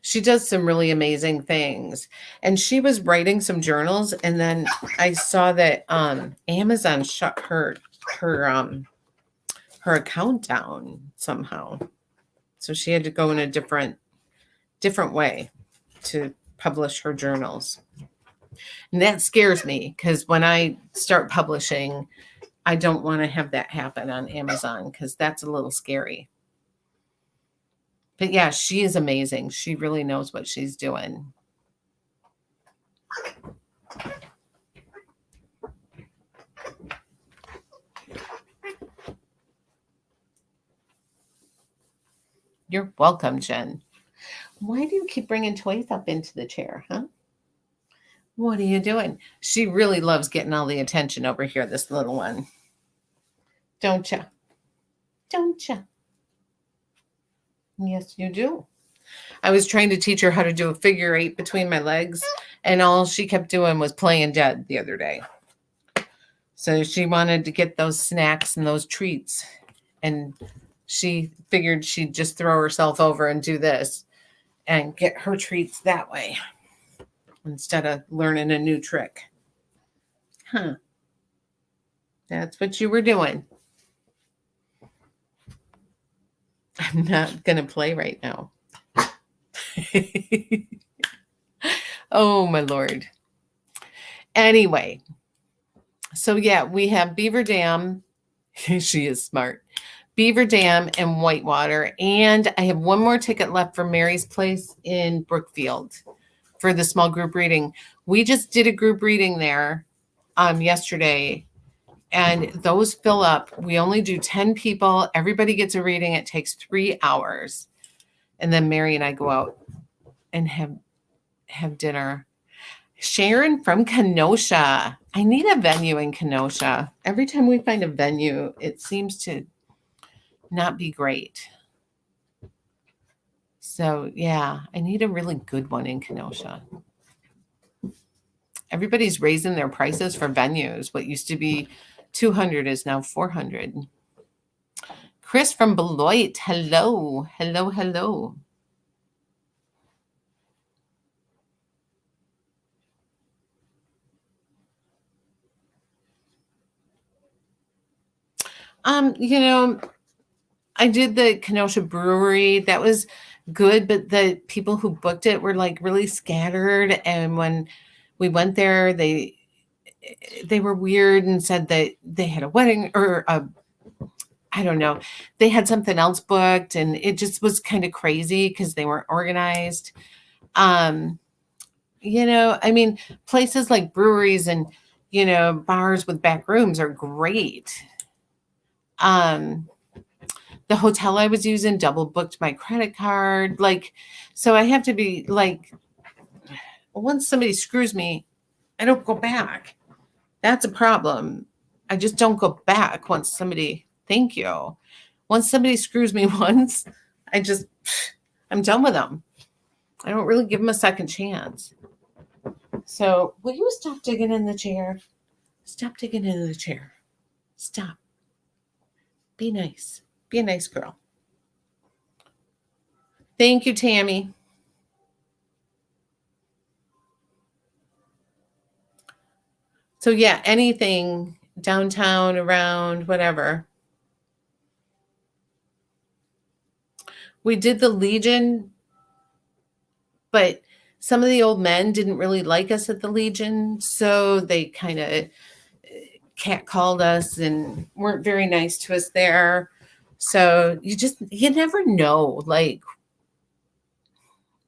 Speaker 1: She does some really amazing things. And she was writing some journals, and then I saw that Amazon shut her account down somehow. So she had to go in a different way to publish her journals. And that scares me because when I start publishing, I don't want to have that happen on Amazon because that's a little scary. But yeah, she is amazing. She really knows what she's doing. You're welcome, Jen. Why do you keep bringing toys up into the chair, huh? What are you doing? She really loves getting all the attention over here, this little one. Don't you? Don't you? Yes, you do. I was trying to teach her how to do a figure 8 between my legs, and all she kept doing was playing dead the other day. So she wanted to get those snacks and those treats, and she figured she'd just throw herself over and do this and get her treats that way instead of learning a new trick. Huh. That's what you were doing. I'm not going to play right now. Oh, my Lord. Anyway, so yeah, we have Beaver Dam. She is smart. Beaver Dam and Whitewater. And I have one more ticket left for Mary's Place in Brookfield for the small group reading. We just did a group reading there yesterday, and those fill up. We only do 10 people. Everybody gets a reading. It takes 3 hours. And then Mary and I go out and have dinner. Sharon from Kenosha. I need a venue in Kenosha. Every time we find a venue, it seems to not be great. So yeah, I need a really good one in Kenosha. Everybody's raising their prices for venues. What used to be 200 is now 400. Chris from Beloit. Hello. Hello, hello. I did the Kenosha Brewery. That was good, but the people who booked it were like really scattered. And when we went there, they were weird and said that they had a wedding or I don't know. They had something else booked, and it just was kind of crazy because they weren't organized. I mean, places like breweries and, bars with back rooms are great. The hotel I was using double booked my credit card. So I have to be once somebody screws me, I don't go back. That's a problem. I just don't go back once somebody, thank you. Once somebody screws me once, I'm done with them. I don't really give them a second chance. So will you stop digging in the chair? Stop digging into the chair. Stop. Be nice. Be a nice girl. Thank you, Tammy. So yeah, anything downtown, around, whatever. We did the Legion, but some of the old men didn't really like us at the Legion, so they kind of catcalled us and weren't very nice to us there. So you never know, like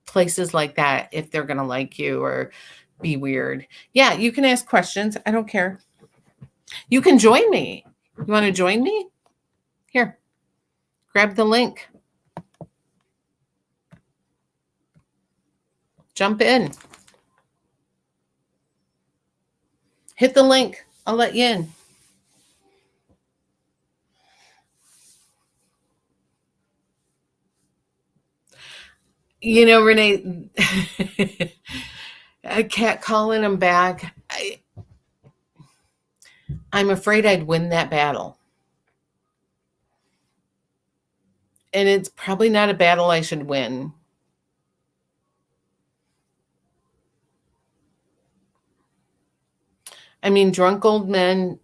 Speaker 1: places like that, if they're gonna like you or be weird. Yeah, you can ask questions. I don't care. You can join me. You want to join me? Here, grab the link. Jump in. Hit the link. I'll let you in. You know, Renee, I can't calling him back. I'm afraid I'd win that battle. And it's probably not a battle I should win. I mean, drunk old men,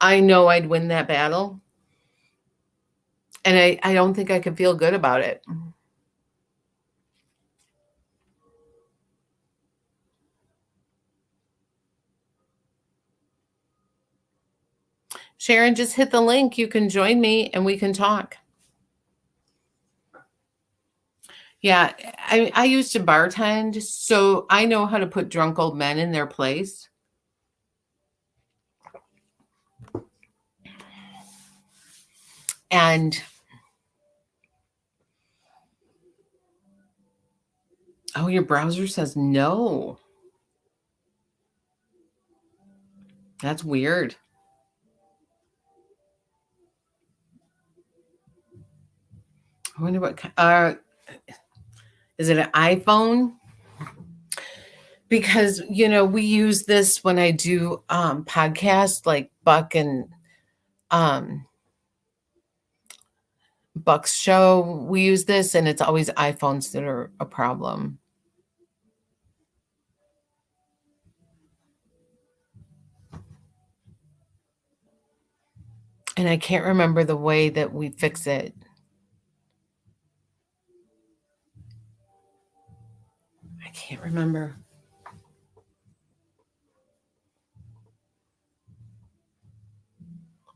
Speaker 1: I know I'd win that battle. And I don't think I could feel good about it. Sharon, just hit the link. You can join me and we can talk. Yeah, I used to bartend, so I know how to put drunk old men in their place. And oh, your browser says no. That's weird. I wonder what is it an iPhone? Because we use this when I do podcasts like Buck and Buck's show. We use this and it's always iPhones that are a problem. And I can't remember the way that we fix it. I can't remember.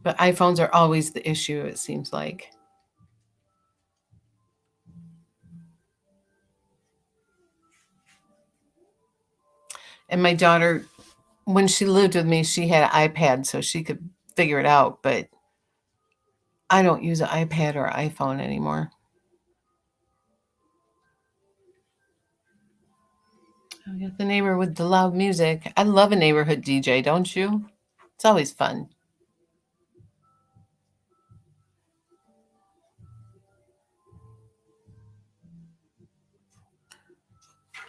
Speaker 1: But iPhones are always the issue, it seems like. And my daughter, when she lived with me, she had an iPad so she could figure it out. But I don't use an iPad or iPhone anymore. I got the neighbor with the loud music. I love a neighborhood DJ, don't you? It's always fun.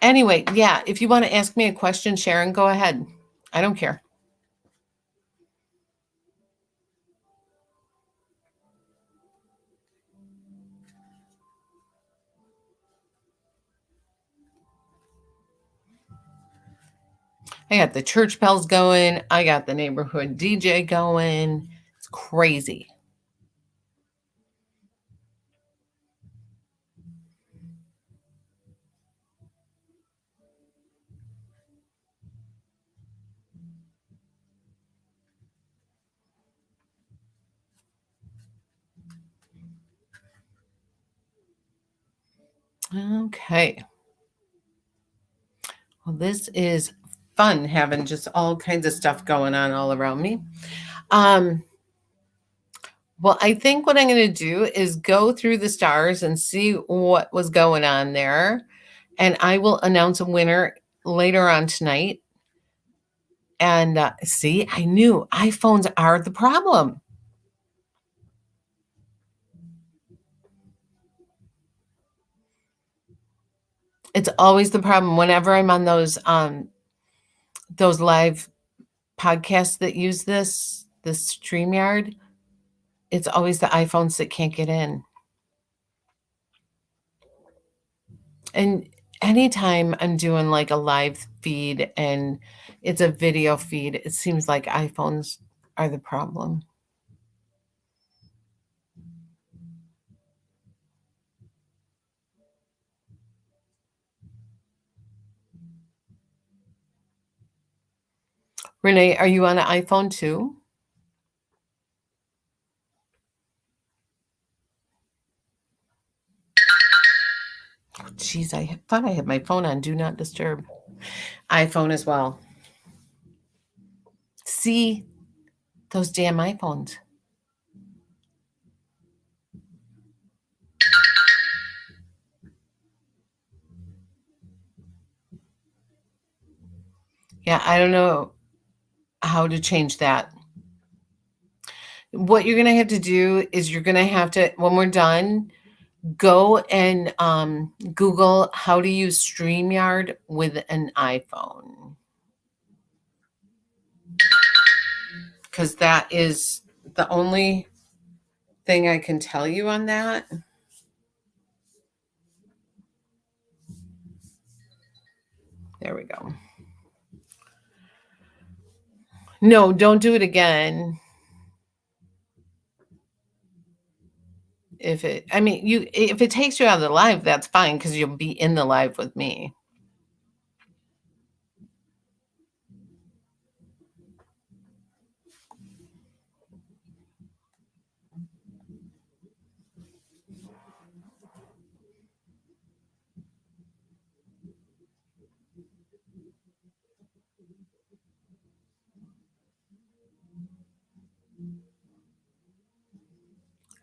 Speaker 1: Anyway, yeah, if you want to ask me a question, Sharon, go ahead. I don't care. I got the church bells going. I got the neighborhood DJ going. It's crazy. Okay. Well, this is fun having just all kinds of stuff going on all around me. Well, I think what I'm going to do is go through the stars and see what was going on there. And I will announce a winner later on tonight. And see, I knew iPhones are the problem. It's always the problem whenever I'm on those live podcasts that use this StreamYard. It's always the iPhones that can't get in. And anytime I'm doing like a live feed and it's a video feed, it seems like iPhones are the problem. Renee, are you on an iPhone too? Jeez, I thought I had my phone on Do Not Disturb. iPhone as well. See, those damn iPhones. Yeah, I don't know how to change that. What you're going to have to do is you're going to have to, when we're done, go and Google how to use StreamYard with an iPhone. Because that is the only thing I can tell you on that. There we go. No, don't do it again. If it takes you out of the live, that's fine because you'll be in the live with me.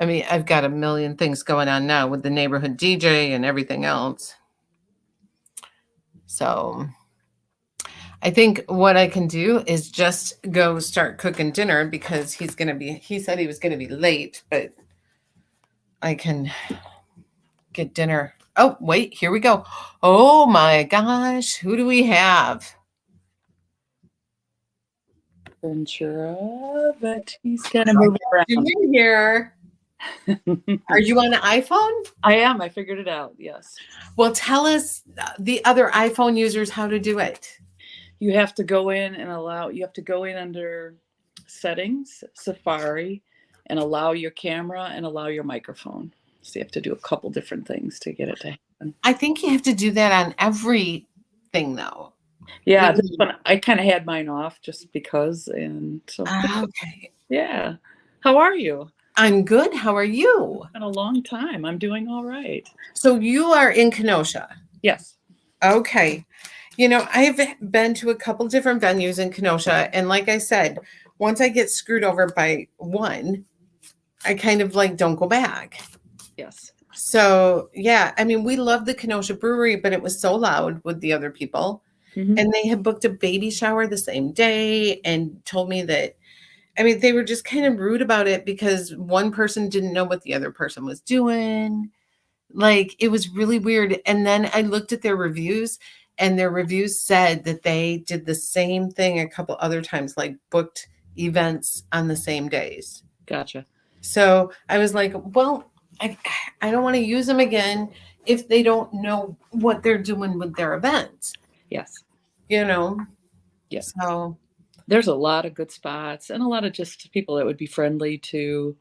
Speaker 1: I mean, I've got a million things going on now with the neighborhood DJ and everything else. So I think what I can do is just go start cooking dinner because he said he was going to be late, but I can get dinner. Oh, wait, here we go. Oh my gosh. Who do we have?
Speaker 4: Ventura, but he's kind of moving
Speaker 1: You
Speaker 4: around.
Speaker 1: in here. Are you on an iPhone?
Speaker 4: I am. I figured it out. Yes.
Speaker 1: Well, tell us the other iPhone users how to do it.
Speaker 4: You have to go in and you have to go in under settings, Safari, and allow your camera and allow your microphone. So you have to do a couple different things to get it to happen.
Speaker 1: I think you have to do that on everything though.
Speaker 4: Yeah,
Speaker 1: Mhm.
Speaker 4: this one, I kind of had mine off just because. And so,
Speaker 1: Okay.
Speaker 4: yeah. How are you?
Speaker 1: I'm good. How are you?
Speaker 4: It's been a long time. I'm doing all right.
Speaker 1: So you are in Kenosha.
Speaker 4: Yes.
Speaker 1: Okay. You know, I've been to a couple different venues in Kenosha. And like I said, once I get screwed over by one, I kind of like don't go back.
Speaker 4: Yes.
Speaker 1: So yeah, I mean, we love the Kenosha Brewery, but it was so loud with the other people.
Speaker 4: Mhm.
Speaker 1: And they had booked a baby shower the same day and told me that, I mean, they were just kind of rude about it because one person didn't know what the other person was doing. Like, it was really weird. And then I looked at their reviews, and their reviews said that they did the same thing a couple other times, like booked events on the same days.
Speaker 4: Gotcha.
Speaker 1: So I was like, well, I don't want to use them again if they don't know what they're doing with their events,
Speaker 4: Yes.
Speaker 1: you know?
Speaker 4: Yes.
Speaker 1: So
Speaker 4: There's a lot of good spots and a lot of just people that would be friendly to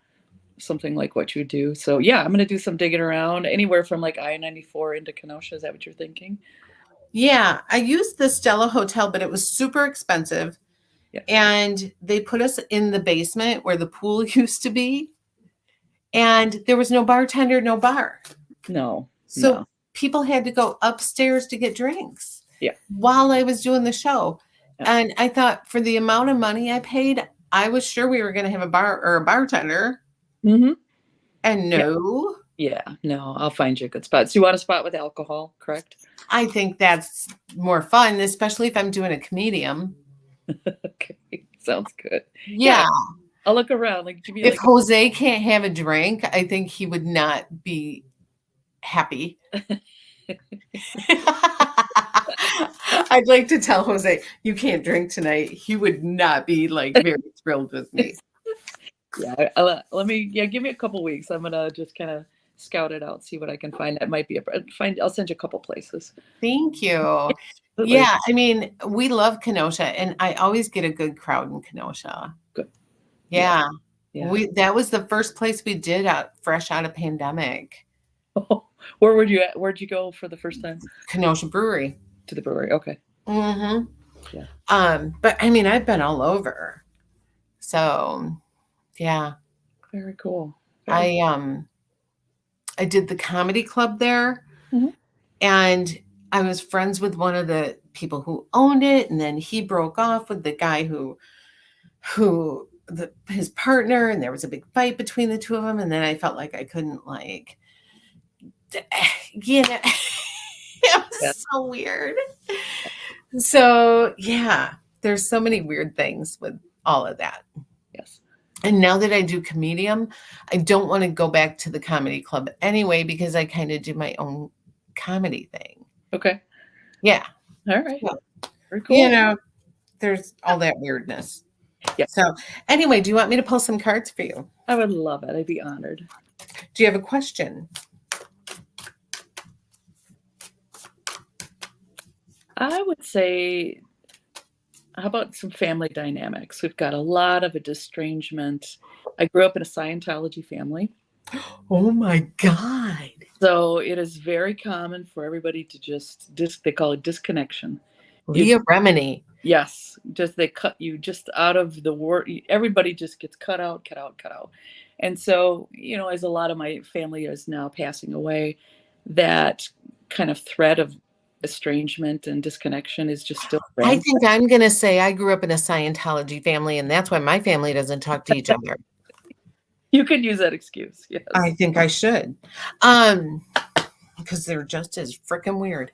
Speaker 4: something like what you do. So yeah, I'm going to do some digging around anywhere from like I-94 into Kenosha. Is that what you're thinking?
Speaker 1: yeah, I used the Stella Hotel, but it was super expensive.
Speaker 4: Yeah.
Speaker 1: And they put us in the basement where the pool used to be. And there was no bartender, no bar.
Speaker 4: No.
Speaker 1: So
Speaker 4: no.
Speaker 1: people had to go upstairs to get drinks.
Speaker 4: Yeah.
Speaker 1: While I was doing the show.
Speaker 4: Yeah.
Speaker 1: And I thought for the amount of money I paid, I was sure we were going to have a bar or a bartender.
Speaker 4: Mm-hmm.
Speaker 1: And no.
Speaker 4: Yeah, no, I'll find you a good spot. So you want a spot with alcohol, correct?
Speaker 1: I think that's more fun, especially if I'm doing a comedian.
Speaker 4: Okay, sounds good.
Speaker 1: Yeah.
Speaker 4: I'll look around. Like, give me
Speaker 1: If
Speaker 4: like
Speaker 1: Jose can't have a drink, I think he would not be happy. I'd like to tell Jose, you can't drink tonight. He would not be like very thrilled with me.
Speaker 4: yeah. Let me give me a couple weeks. I'm gonna just kind of scout it out, see what I can find. That might be I'll send you a couple places.
Speaker 1: Thank you.
Speaker 4: Absolutely.
Speaker 1: Yeah, I mean, we love Kenosha, and I always get a good crowd in Kenosha.
Speaker 4: Good.
Speaker 1: Yeah.
Speaker 4: Yeah.
Speaker 1: That was the first place we did fresh out of pandemic.
Speaker 4: Where'd you go for the first time?
Speaker 1: Kenosha Brewery.
Speaker 4: To the brewery. Okay.
Speaker 1: Mm-hmm.
Speaker 4: Yeah.
Speaker 1: But I mean, I've been all over. So yeah.
Speaker 4: Very cool. Very
Speaker 1: I did the comedy club there,
Speaker 4: Mhm.
Speaker 1: and I was friends with one of the people who owned it, and then he broke off with the guy his partner, and there was a big fight between the two of them, and then I felt like I couldn't like you know it
Speaker 4: Yeah.
Speaker 1: was so weird. So yeah, there's so many weird things with all of that.
Speaker 4: Yes.
Speaker 1: And now that I do comedium, I don't want to go back to the comedy club anyway because I kind of do my own comedy thing.
Speaker 4: Okay.
Speaker 1: Yeah.
Speaker 4: All right.
Speaker 1: Yeah.
Speaker 4: Very cool.
Speaker 1: You know, there's all that weirdness.
Speaker 4: Yeah.
Speaker 1: So anyway, do you want me to pull some cards for you?
Speaker 4: I would love it. I'd be honored.
Speaker 1: Do you have a question?
Speaker 4: I would say, how about some family dynamics? We've got a lot of a estrangement. I grew up in a Scientology family.
Speaker 1: Oh my God.
Speaker 4: So it is very common for everybody to just, they call it disconnection.
Speaker 1: Leah Remini.
Speaker 4: Yes, just they cut you just out of the world. Everybody just gets cut out. And so, as a lot of my family is now passing away, that kind of thread of estrangement and disconnection is just still
Speaker 1: I
Speaker 4: rampant.
Speaker 1: think I'm going to say I grew up in a Scientology family, and that's why my family doesn't talk to each other.
Speaker 4: You could use that excuse. Yes.
Speaker 1: I think I should. Because they're just as freaking weird.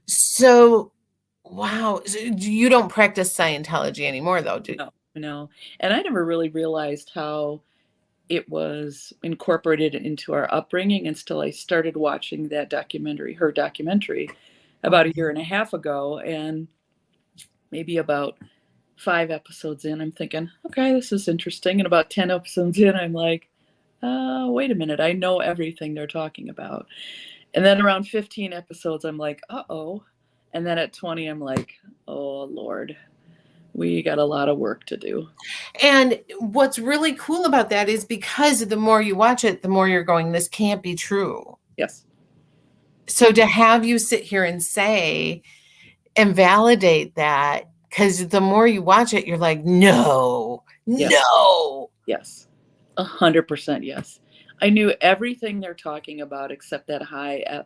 Speaker 1: So wow. So you don't practice Scientology anymore though, do you?
Speaker 4: No. And I never really realized how it was incorporated into our upbringing until I started watching that documentary, her documentary, about a year and a half ago. And maybe about 5 episodes in, I'm thinking, okay, this is interesting. And about 10 episodes in, I'm like, wait a minute, I know everything they're talking about. And then around 15 episodes, I'm like, uh-oh. And then at 20, I'm like, oh, Lord, we got a lot of work to do.
Speaker 1: And what's really cool about that is because the more you watch it, the more you're going, this can't be true.
Speaker 4: Yes.
Speaker 1: So to have you sit here and say and validate that, because the more you watch it, you're like, no.
Speaker 4: Yes. 100% yes. I knew everything they're talking about except that high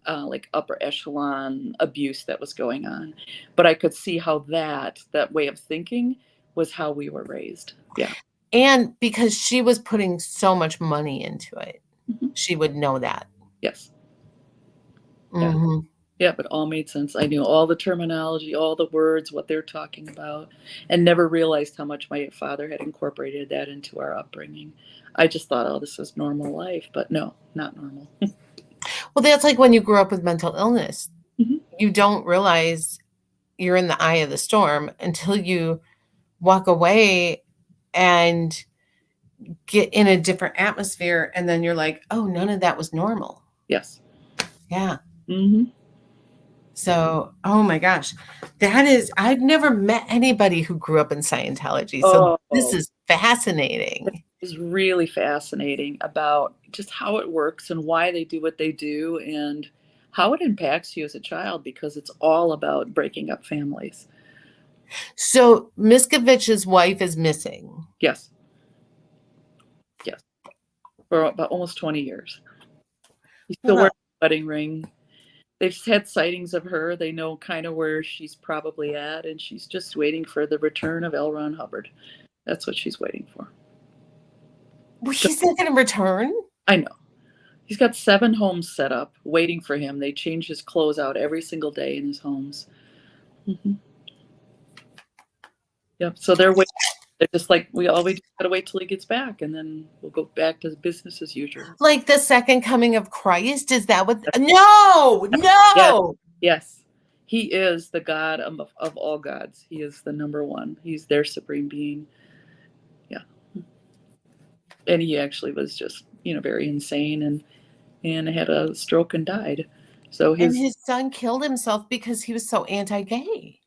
Speaker 4: like upper echelon abuse that was going on. But I could see how that way of thinking was how we were raised. Yeah.
Speaker 1: And because she was putting so much money into it,
Speaker 4: Mm-hmm.
Speaker 1: she would know that.
Speaker 4: Yes.
Speaker 1: Mm-hmm.
Speaker 4: Yeah, but all made sense. I knew all the terminology, all the words, what they're talking about, and never realized how much my father had incorporated that into our upbringing. I just thought, oh, this is normal life, but no, not normal.
Speaker 1: Well, that's like when you grow up with mental illness.
Speaker 4: Mm-hmm.
Speaker 1: You don't realize you're in the eye of the storm until you walk away and get in a different atmosphere. And then you're like, oh, none of that was normal.
Speaker 4: Yes.
Speaker 1: Yeah.
Speaker 4: Mm-hmm.
Speaker 1: So, oh my gosh, I've never met anybody who grew up in Scientology. So this is fascinating.
Speaker 4: It's really fascinating about just how it works and why they do what they do and how it impacts you as a child, because it's all about breaking up families.
Speaker 1: So Miskovich's wife is missing.
Speaker 4: Yes. For about almost 20 years. He's still wearing a wedding ring. They've had sightings of her. They know kind of where she's probably at, and she's just waiting for the return of L. Ron Hubbard. That's what she's waiting for.
Speaker 1: Well, he's not going to return?
Speaker 4: I know. He's got 7 homes set up waiting for him. They change his clothes out every single day in his homes. Mm-hmm. Yep. So they're waiting. They're just like, we always gotta wait till he gets back, and then we'll go back to business as usual.
Speaker 1: Like the second coming of Christ? Is that what? No.
Speaker 4: Yes. He is the God of all gods. He is the number one. He's their supreme being. Yeah. And he actually was just, very insane and had a stroke and died. So
Speaker 1: his son killed himself because he was so anti-gay.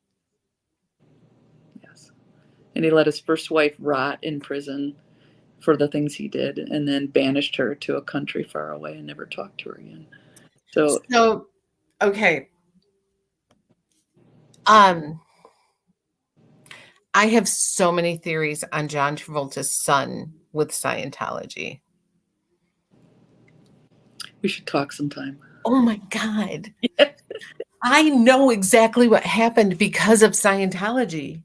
Speaker 4: Yes. And he let his first wife rot in prison for the things he did, and then banished her to a country far away and never talked to her again. So
Speaker 1: So, okay. I have so many theories on John Travolta's son with Scientology.
Speaker 4: we should talk sometime.
Speaker 1: Oh my God. I know exactly what happened because of Scientology.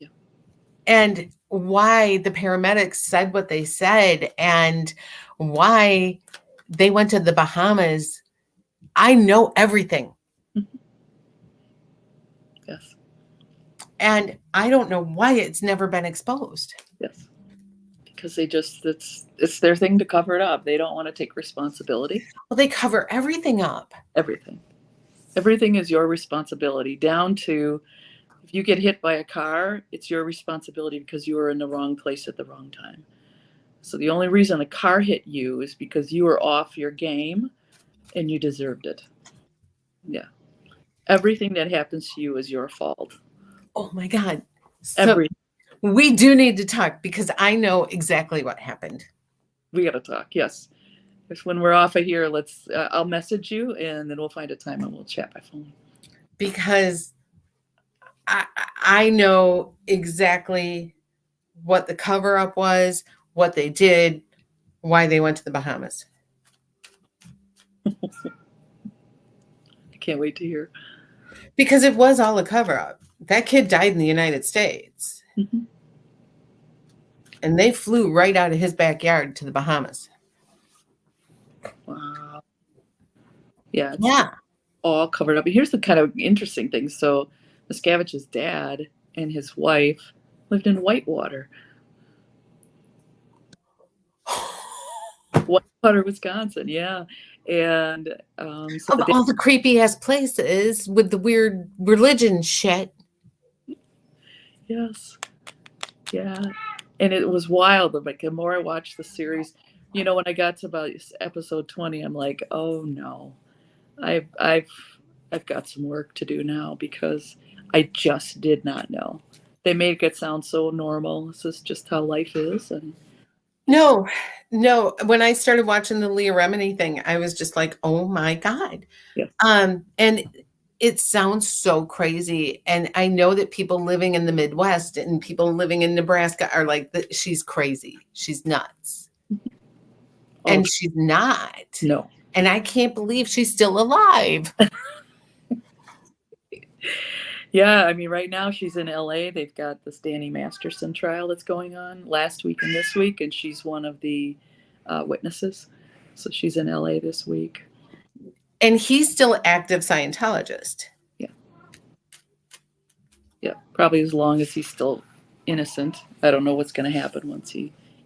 Speaker 4: Yeah.
Speaker 1: And why the paramedics said what they said and why they went to the Bahamas. I know everything.
Speaker 4: Yes.
Speaker 1: And I don't know why it's never been exposed.
Speaker 4: Yes. Because it's their thing to cover it up. They don't want to take responsibility.
Speaker 1: Well, they cover everything up.
Speaker 4: Everything. Everything is your responsibility, down to if you get hit by a car, it's your responsibility because you were in the wrong place at the wrong time. So the only reason a car hit you is because you were off your game and you deserved it. Yeah. Everything that happens to you is your fault.
Speaker 1: Oh my God. So
Speaker 4: Everything.
Speaker 1: we do need to talk because I know exactly what happened.
Speaker 4: We got to talk. Yes. If when we're off of here, let's, I'll message you and then we'll find a time and we'll chat by phone.
Speaker 1: Because I know exactly what the cover up was, what they did, why they went to the Bahamas.
Speaker 4: I can't wait to hear.
Speaker 1: Because it was all a cover up. That kid died in the United States.
Speaker 4: Mhm.
Speaker 1: And they flew right out of his backyard to the Bahamas.
Speaker 4: Wow. Yeah. It's
Speaker 1: Yeah.
Speaker 4: all covered up. And here's the kind of interesting thing. So Miscavige's dad and his wife lived in Whitewater, Wisconsin. Yeah. And so
Speaker 1: Of all the creepy ass places with the weird religion shit.
Speaker 4: yes. Yeah. And it was wild. Like the more I watched the series, you know, when I got to about episode 20, I'm like, oh no, I've got some work to do now because I just did not know. They make it sound so normal. This is just how life is. And
Speaker 1: No. When I started watching the Leah Remini thing, I was just like, oh my God.
Speaker 4: Yeah.
Speaker 1: And it sounds so crazy. And I know that people living in the Midwest and people living in Nebraska are like, she's crazy. She's nuts. And she's not.
Speaker 4: no.
Speaker 1: And I can't believe she's still alive.
Speaker 4: Yeah, I mean, right now she's in LA. They've got this Danny Masterson trial that's going on last week and this week, and she's one of the witnesses. So she's in LA this week.
Speaker 1: And he's still active Scientologist.
Speaker 4: Yeah, probably as long as he's still innocent. I don't know what's going to happen once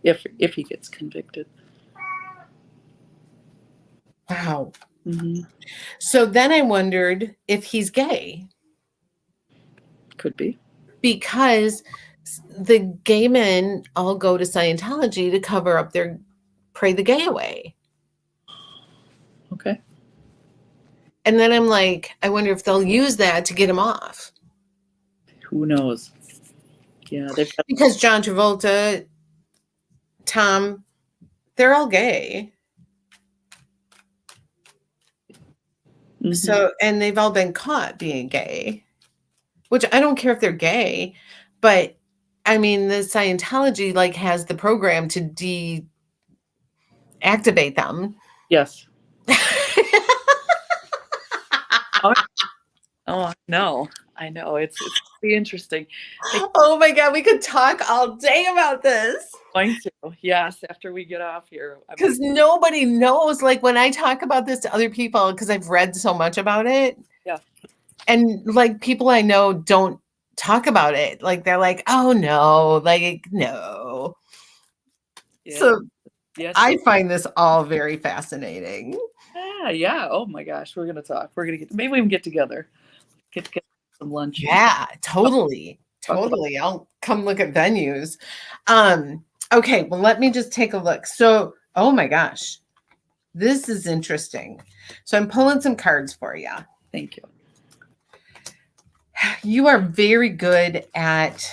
Speaker 4: if he gets convicted.
Speaker 1: Wow.
Speaker 4: Mm-hmm.
Speaker 1: So then I wondered if he's gay.
Speaker 4: Could be.
Speaker 1: Because the gay men all go to Scientology to cover up their pray the gay away.
Speaker 4: Okay.
Speaker 1: And then I'm like, I wonder if they'll use that to get him off.
Speaker 4: Who knows? Yeah, they've got,
Speaker 1: Because John Travolta, Tom, they're all gay.
Speaker 4: mhm.
Speaker 1: So, and they've all been caught being gay, which I don't care if they're gay, but I mean, the Scientology like has the program to deactivate them.
Speaker 4: Yes. Oh, no. I know. It's pretty interesting.
Speaker 1: Oh my God, we could talk all day about this.
Speaker 4: Going to. Yes, after we get off here.
Speaker 1: Because nobody knows. Like when I talk about this to other people, because I've read so much about it.
Speaker 4: Yeah.
Speaker 1: And like people I know don't talk about it. Like they're like, oh no, like no.
Speaker 4: Yeah.
Speaker 1: So
Speaker 4: Yes.
Speaker 1: I find this all very fascinating.
Speaker 4: Yeah. Oh my gosh, we're gonna talk. We're gonna maybe we can get together. Get together for some lunch.
Speaker 1: Yeah, totally. Totally. I'll come look at venues. Okay, well, let me just take a look. So, oh my gosh, this is interesting. So I'm pulling some cards for you.
Speaker 4: Thank you.
Speaker 1: You are very good at,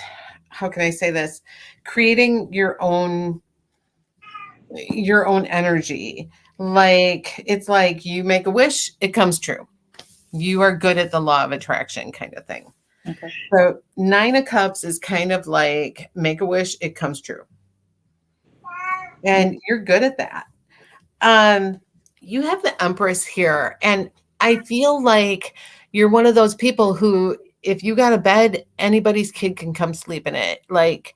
Speaker 1: how can I say this? Creating your own your own energy. Like, it's like you make a wish, it comes true. You are good at the law of attraction kind of thing.
Speaker 4: Okay.
Speaker 1: So 9 of Cups is kind of like make a wish, it comes true. And you're good at that. You have the Empress here, and I feel like you're one of those people who, if you got a bed, anybody's kid can come sleep in it. Like,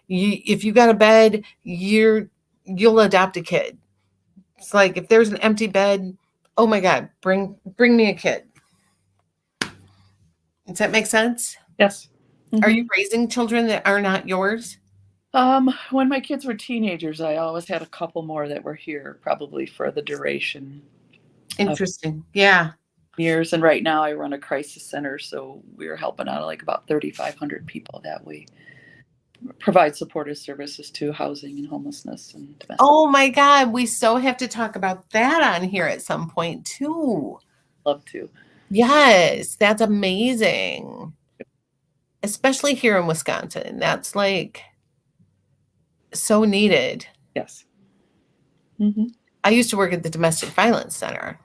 Speaker 1: if you got a bed, you'll adopt a kid. It's like if there's an empty bed, oh my God, bring me a kid. Does that make sense?
Speaker 4: Yes.
Speaker 1: Are you raising children that are not yours?
Speaker 4: When my kids were teenagers, I always had a couple more that were here, probably for the duration
Speaker 1: Interesting. Yeah.
Speaker 4: years. And right now I run a crisis center, so we're helping out like about 3,500 people that we provide supportive services to, housing and homelessness and domestic.
Speaker 1: Oh my God, we so have to talk about that on here at some point too.
Speaker 4: Love to.
Speaker 1: Yes, that's amazing. Especially here in Wisconsin. That's like so needed.
Speaker 4: Yes. Mm-hmm.
Speaker 1: I used to work at the Domestic Violence Center,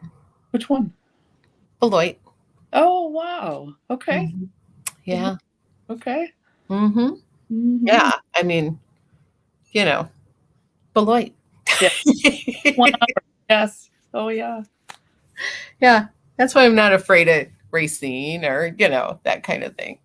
Speaker 4: Which one?
Speaker 1: Beloit.
Speaker 4: Oh, wow. Okay.
Speaker 1: Yeah.
Speaker 4: Okay.
Speaker 1: Mm-hmm.
Speaker 4: Mhm.
Speaker 1: Yeah. I mean, Beloit.
Speaker 4: Yes. 1 hour. Yes. Oh, yeah.
Speaker 1: Yeah. That's why I'm not afraid of racing or, that kind of thing.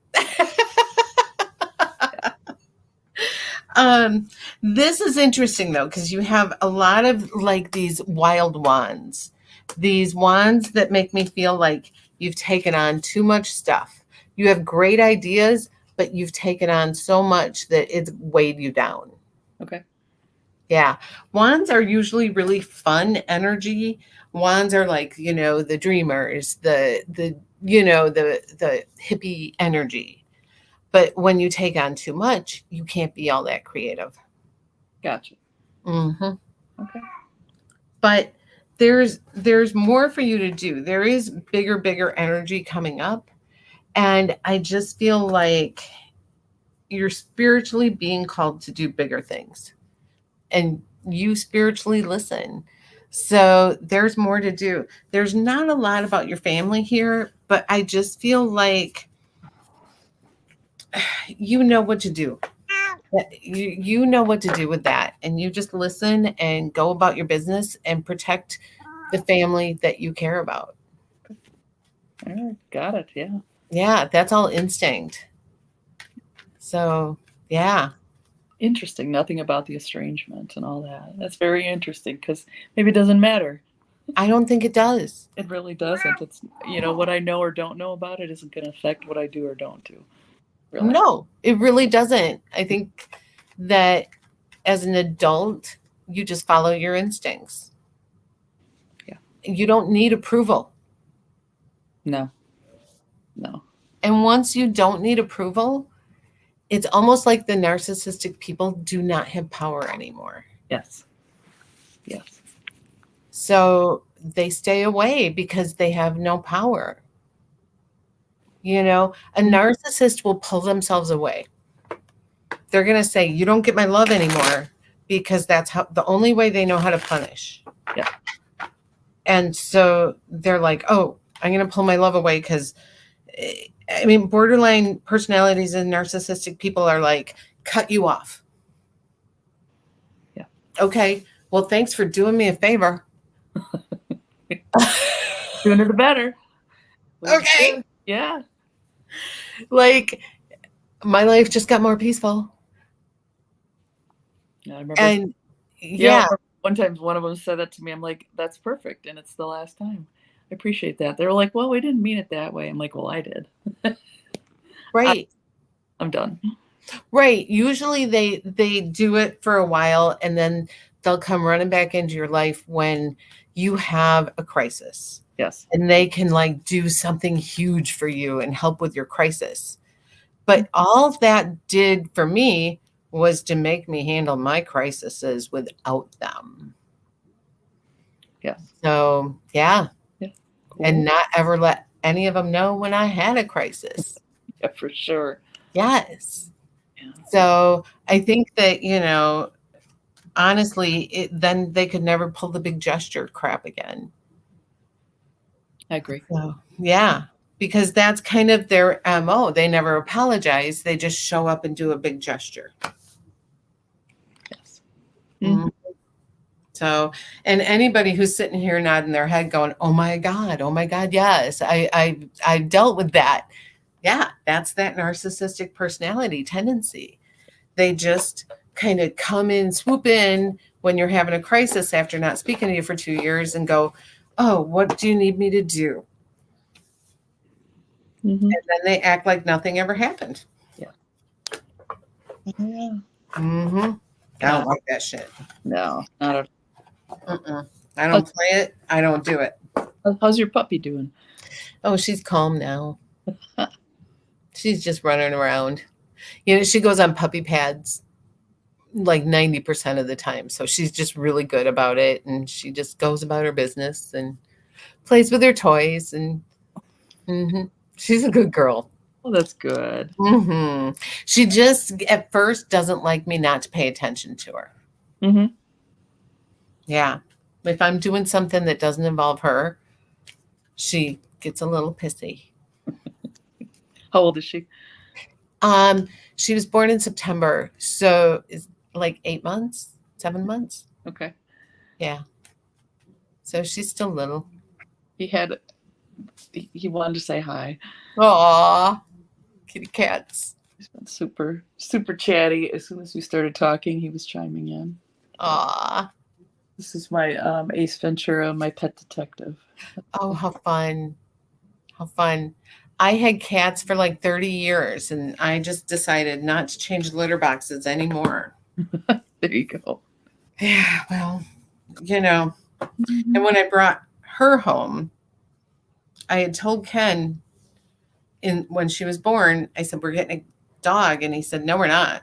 Speaker 1: This is interesting though, because you have a lot of like these wild wands, these wands that make me feel like you've taken on too much stuff. You have great ideas, but you've taken on so much that it's weighed you down.
Speaker 4: Okay.
Speaker 1: Yeah. Wands are usually really fun energy. Wands are like, the dreamers, the hippie energy. But when you take on too much, you can't be all that creative.
Speaker 4: Gotcha.
Speaker 1: Mm-hmm.
Speaker 4: Okay.
Speaker 1: But there's more for you to do. There is bigger energy coming up. And I just feel like you're spiritually being called to do bigger things. And you spiritually listen. So there's more to do. There's not a lot about your family here, but I just feel like you know what to do. You know what to do with that. And you just listen and go about your business and protect the family that you care about.
Speaker 4: All right. Got it. Yeah.
Speaker 1: Yeah, that's all instinct. So, yeah.
Speaker 4: Interesting. Nothing about the estrangement and all that. That's very interesting because maybe it doesn't matter.
Speaker 1: I don't think it does.
Speaker 4: It really doesn't. It's, what I know or don't know about it isn't going to affect what I do or don't do. Really.
Speaker 1: No, it really doesn't. I think that as an adult, you just follow your instincts.
Speaker 4: Yeah.
Speaker 1: You don't need approval.
Speaker 4: No.
Speaker 1: And once you don't need approval, it's almost like the narcissistic people do not have power anymore.
Speaker 4: Yes.
Speaker 1: So they stay away because they have no power. A narcissist will pull themselves away. They're going to say, you don't get my love anymore, because that's the only way they know how to punish.
Speaker 4: Yeah.
Speaker 1: And so they're like, oh, I'm going to pull my love away because, borderline personalities and narcissistic people are like, cut you off.
Speaker 4: Yeah.
Speaker 1: Okay. Well, thanks for doing me a favor.
Speaker 4: Sooner the better.
Speaker 1: Okay.
Speaker 4: Yeah.
Speaker 1: Like, my life just got more peaceful.
Speaker 4: I remember.
Speaker 1: And yeah.
Speaker 4: One time one of them said that to me. I'm like, that's perfect. And it's the last time. I appreciate that. They were like, well, we didn't mean it that way. I'm like, well, I did.
Speaker 1: Right.
Speaker 4: I'm done.
Speaker 1: Right. Usually they do it for a while and then they'll come running back into your life when you have a crisis.
Speaker 4: Yes.
Speaker 1: And they can like do something huge for you and help with your crisis. But all that did for me was to make me handle my crises without them.
Speaker 4: Yes.
Speaker 1: So, yeah.
Speaker 4: Yeah. Cool.
Speaker 1: And not ever let any of them know when I had a crisis.
Speaker 4: Yeah, for sure.
Speaker 1: Yes.
Speaker 4: Yeah.
Speaker 1: So I think that, honestly, then they could never pull the big gesture crap again.
Speaker 4: I agree.
Speaker 1: So, yeah, because that's kind of their MO. They never apologize. They just show up and do a big gesture.
Speaker 4: Yes.
Speaker 1: Mhm. So, and anybody who's sitting here nodding their head going, oh my God, yes, I dealt with that. Yeah, that's that narcissistic personality tendency. They just kind of come in, swoop in when you're having a crisis after not speaking to you for 2 years and go, oh, what do you need me to do?
Speaker 4: Mhm.
Speaker 1: And then they act like nothing ever happened.
Speaker 4: Yeah.
Speaker 1: Mm-hmm. I
Speaker 4: Yeah.
Speaker 1: don't like that shit.
Speaker 4: No, not at
Speaker 1: Mm-mm. I don't play it. I don't do it.
Speaker 4: all. How's your puppy doing?
Speaker 1: Oh, she's calm now. She's just running around. You know, she goes on puppy pads like 90% of the time. So she's just really good about it. And she just goes about her business and plays with her toys. And mhm. She's a good girl.
Speaker 4: Oh, that's good.
Speaker 1: She just at first doesn't like me not to pay attention to her.
Speaker 4: Mm-hmm.
Speaker 1: Yeah. If I'm doing something that doesn't involve her, she gets a little pissy.
Speaker 4: How old is she?
Speaker 1: She was born in September, so it's like 8 months, 7 months.
Speaker 4: Okay.
Speaker 1: Yeah. So she's still little.
Speaker 4: He wanted to say hi.
Speaker 1: Aw, kitty cats.
Speaker 4: He's been super, super chatty. As soon as we started talking, he was chiming in.
Speaker 1: Aw.
Speaker 4: This is my Ace Ventura, my pet detective.
Speaker 1: Oh, how fun. How fun. I had cats for like 30 years and I just decided not to change litter boxes anymore.
Speaker 4: There you go.
Speaker 1: Yeah, well, you know, and when I brought her home, I had told Ken when she was born, I said, we're getting a dog. And he said, no, we're not.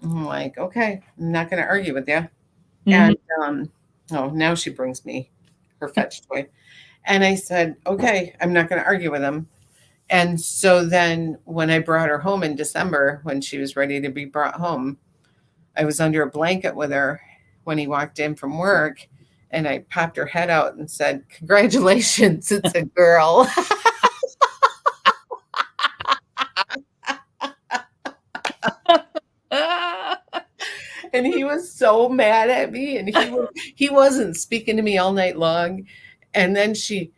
Speaker 1: I'm like, okay, I'm not going to argue with you.
Speaker 4: Mhm.
Speaker 1: And now she brings me her fetch toy. And I said, okay, I'm not going to argue with him. And so then when I brought her home in December, when she was ready to be brought home, I was under a blanket with her when he walked in from work. And I popped her head out and said, congratulations, it's a girl. And he was so mad at me. And he wasn't speaking to me all night long. And then she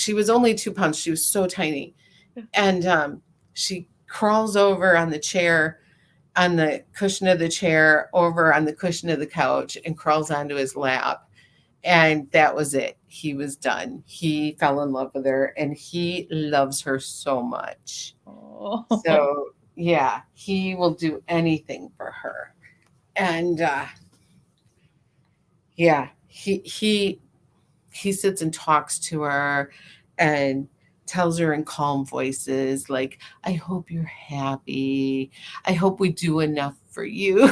Speaker 1: was only 2 pounds. She was so tiny. And she crawls over on the chair, on the cushion of the chair, over on the cushion of the couch, and crawls onto his lap. And that was it. He was done. He fell in love with her and he loves her so much.
Speaker 4: Oh.
Speaker 1: So yeah, he will do anything for her. And yeah, he sits and talks to her and tells her in calm voices, like, I hope you're happy. I hope we do enough for you.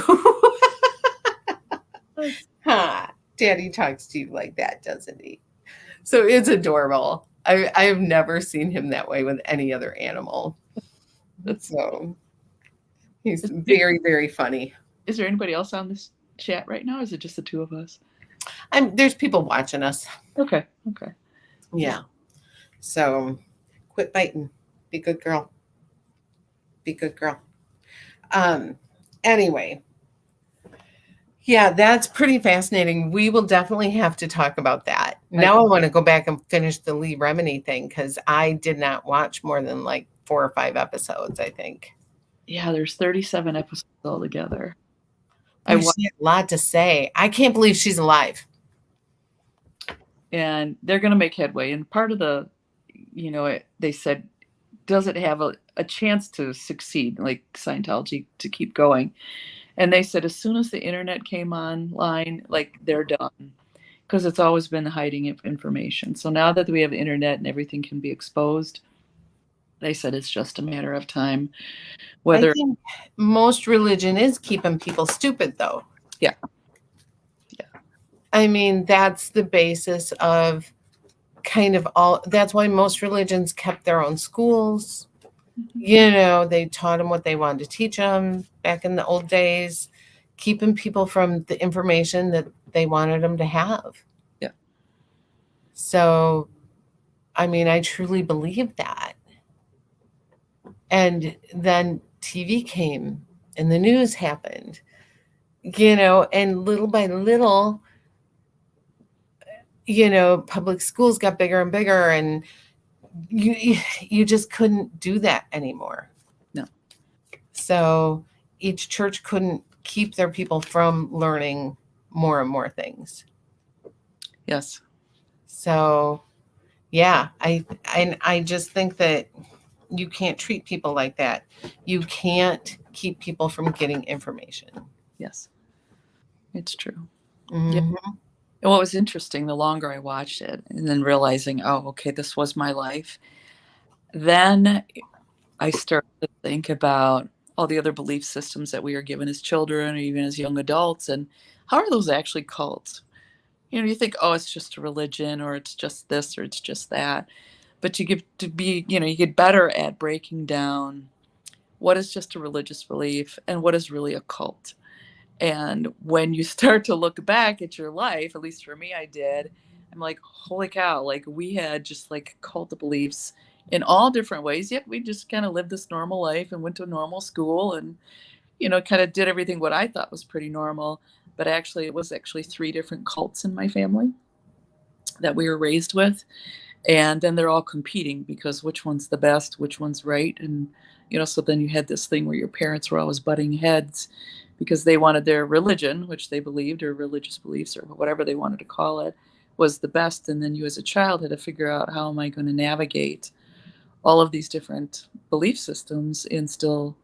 Speaker 1: Huh. Daddy talks to you like that, doesn't he? So it's adorable. I have never seen him that way with any other animal. So he's very, very funny.
Speaker 4: Is there anybody else on this chat right now? Or is it just the two of us?
Speaker 1: There's people watching us.
Speaker 4: Okay.
Speaker 1: Yeah. So quit biting. Be a good girl. Be a good girl. Anyway. Yeah, that's pretty fascinating. We will definitely have to talk about that. Now I want to go back and finish the Lee Remini thing because I did not watch more than like 4 or 5 episodes, I think.
Speaker 4: Yeah, there's 37 episodes altogether.
Speaker 1: She had a lot to say. I can't believe she's alive.
Speaker 4: And they're going to make headway. And part of the, they said, does it have a chance to succeed, like Scientology, to keep going? And they said as soon as the internet came online, like they're done, because it's always been the hiding of information. So now that we have the internet and everything can be exposed, they said it's just a matter of time.
Speaker 1: I think most religion is keeping people stupid, though.
Speaker 4: Yeah.
Speaker 1: I mean, that's the basis of kind of that's why most religions kept their own schools. They taught them what they wanted to teach them back in the old days. keeping people from the information that they wanted them to have.
Speaker 4: Yeah.
Speaker 1: So, I mean, I truly believe that. And then TV came and the news happened, and little by little, public schools got bigger and bigger, and you just couldn't do that anymore.
Speaker 4: No.
Speaker 1: So each church couldn't keep their people from learning more and more things.
Speaker 4: Yes.
Speaker 1: So yeah, I just think that you can't treat people like that. You can't keep people from getting information.
Speaker 4: Yes. It's true.
Speaker 1: Mhm.
Speaker 4: And what was interesting, the longer I watched it and then realizing, oh, okay, this was my life, then I started to think about all the other belief systems that we are given as children or even as young adults, and how are those actually cults? You think, oh, it's just a religion, or it's just this, or it's just that. But you get better at breaking down what is just a religious belief and what is really a cult. And when you start to look back at your life, at least for me, I did, I'm like, holy cow, like we had just like cult beliefs in all different ways. Yet we just kind of lived this normal life and went to a normal school and, kind of did everything what I thought was pretty normal. But actually, it was actually 3 different cults in my family that we were raised with. And then they're all competing because which one's the best, which one's right. And, so then you had this thing where your parents were always butting heads because they wanted their religion, which they believed, or religious beliefs, or whatever they wanted to call it, was the best. And then you as a child had to figure out, how am I going to navigate all of these different belief systems and still,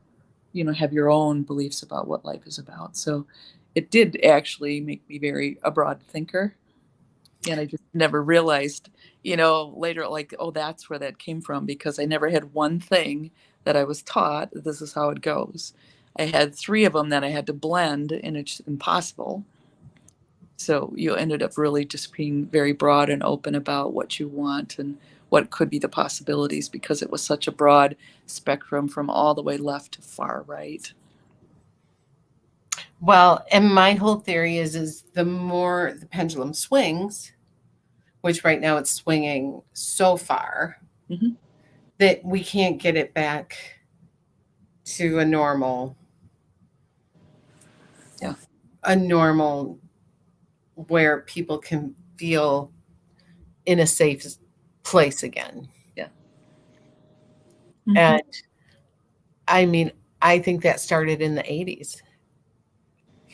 Speaker 4: have your own beliefs about what life is about. So it did actually make me a broad thinker. And I just never realized, later, like, oh, that's where that came from, because I never had one thing that I was taught, this is how it goes. I had 3 of them that I had to blend, and it's impossible. So you ended up really just being very broad and open about what you want and what could be the possibilities, because it was such a broad spectrum from all the way left to far right.
Speaker 1: Well, and my whole theory is the more the pendulum swings, which right now it's swinging so far,
Speaker 4: Mhm.
Speaker 1: that we can't get it back to a normal.
Speaker 4: Yeah.
Speaker 1: A normal where people can feel in a safe place again.
Speaker 4: Mhm.
Speaker 1: And I mean, I think that started in the 80s,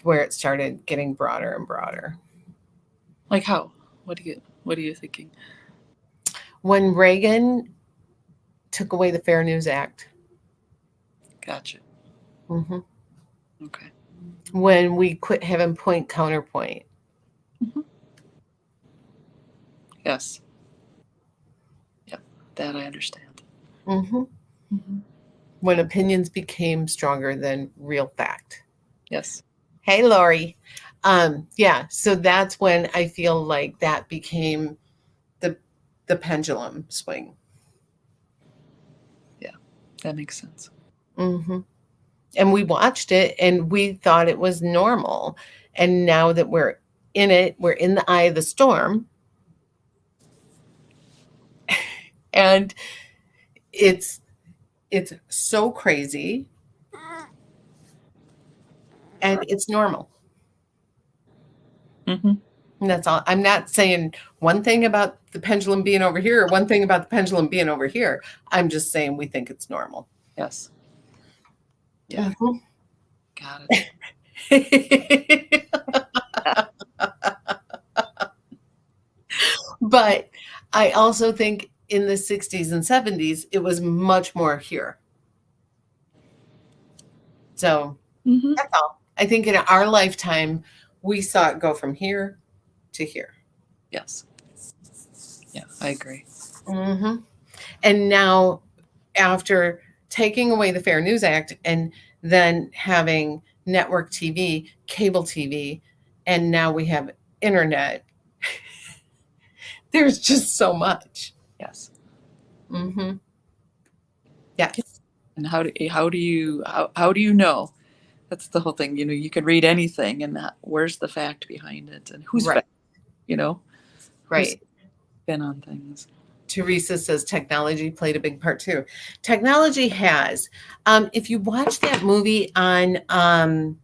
Speaker 1: where it started getting broader and broader.
Speaker 4: Like how? What are you thinking?
Speaker 1: When Reagan took away the Fair News Act,
Speaker 4: Gotcha.
Speaker 1: mhm,
Speaker 4: Okay.
Speaker 1: when we quit having point counterpoint,
Speaker 4: Yes. Yep. That I understand.
Speaker 1: mhm,
Speaker 4: Mhm.
Speaker 1: when opinions became stronger than real fact.
Speaker 4: Yes.
Speaker 1: Hey, Lori. Yeah, so that's when I feel like that became the pendulum swing.
Speaker 4: That makes sense.
Speaker 1: Hmm. And we watched it and we thought it was normal. And now that we're in it, we're in the eye of the storm. And it's so crazy. And it's normal.
Speaker 4: Mm-hmm.
Speaker 1: And that's all. I'm not saying one thing about the pendulum being over here or one thing about the pendulum being over here. I'm just saying we think it's normal.
Speaker 4: Yes. Yeah.
Speaker 1: Mhm.
Speaker 4: Got it.
Speaker 1: But I also think in the 60s and 70s, it was much more here. So
Speaker 4: Mm-hmm.
Speaker 1: that's all. I think in our lifetime, we saw it go from here to here.
Speaker 4: Yes. Yeah, I agree.
Speaker 1: Mm-hmm. And now, after taking away the Fair News Act and then having network TV, cable TV, and now we have internet, there's just so much.
Speaker 4: Yes.
Speaker 1: Mm-hmm. Yes.
Speaker 4: And how do you know That's the whole thing. You could read anything, and where's the fact behind it, and who's
Speaker 1: Right.
Speaker 4: who's
Speaker 1: Right.
Speaker 4: been on things.
Speaker 1: Teresa says technology played a big part too. Technology has. If you watch that movie on, I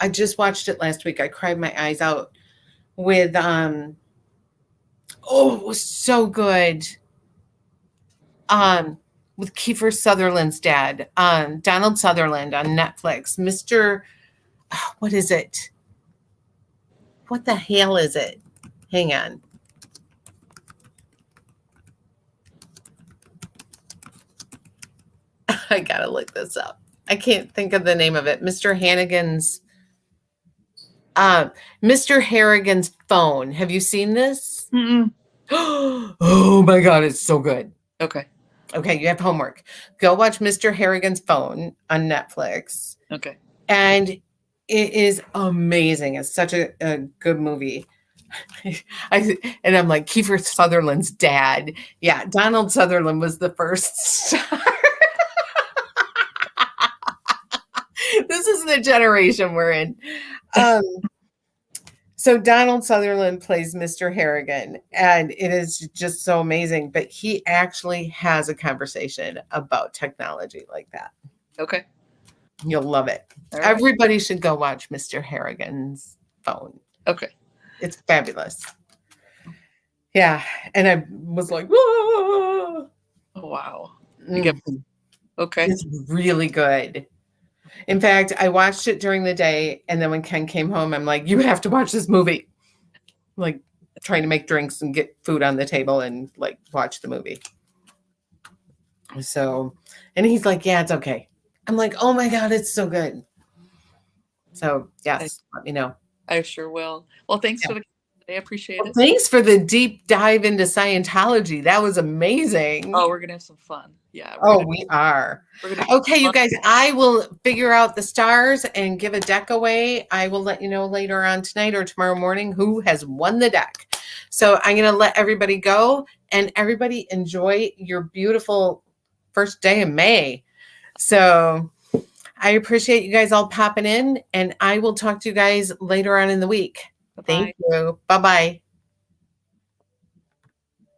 Speaker 1: just watched it last week. I cried my eyes out with, it was so good. With Kiefer Sutherland's dad, Donald Sutherland on Netflix. What is it? What the hell is it? Hang on. I gotta look this up. I can't think of the name of it. Mr. Harrigan's phone. Have you seen this?
Speaker 4: Mm-mm.
Speaker 1: Oh my God, it's so good.
Speaker 4: Okay.
Speaker 1: Okay, you have homework. Go watch Mr. Harrigan's phone on Netflix.
Speaker 4: Okay.
Speaker 1: And it is amazing. It's such a good movie. I'm like, Kiefer Sutherland's dad. Yeah, Donald Sutherland was the first star. This is the generation we're in. So Donald Sutherland plays Mr. Harrigan, and it is just so amazing. But he actually has a conversation about technology like that.
Speaker 4: Okay.
Speaker 1: You'll love it.
Speaker 4: All right.
Speaker 1: Everybody should go watch Mr. Harrigan's phone.
Speaker 4: Okay.
Speaker 1: It's fabulous. Yeah. And I was like, whoa.
Speaker 4: Oh, wow. You get-
Speaker 1: Mhm.
Speaker 4: Okay.
Speaker 1: It's really good. In fact, I watched it during the day, and then when Ken came home, I'm like, you have to watch this movie. Like trying to make drinks and get food on the table and like watch the movie. So, and he's like, yeah, it's okay. I'm like, oh my God, it's so good. So yes, let me know.
Speaker 4: I sure will. Well, thanks for the. I appreciate
Speaker 1: Well,
Speaker 4: it.
Speaker 1: thanks for the deep dive into Scientology. That was amazing.
Speaker 4: Oh, we're gonna have some fun. Yeah.
Speaker 1: We are.
Speaker 4: We're gonna
Speaker 1: Okay, you guys, I will figure out the stars and give a deck away. I will let you know later on tonight or tomorrow morning who has won the deck. So I'm going to let everybody go, and everybody enjoy your beautiful first day of May. So I appreciate you guys all popping in, and I will talk to you guys later on in the week.
Speaker 4: Bye-bye.
Speaker 1: Thank you. Bye-bye.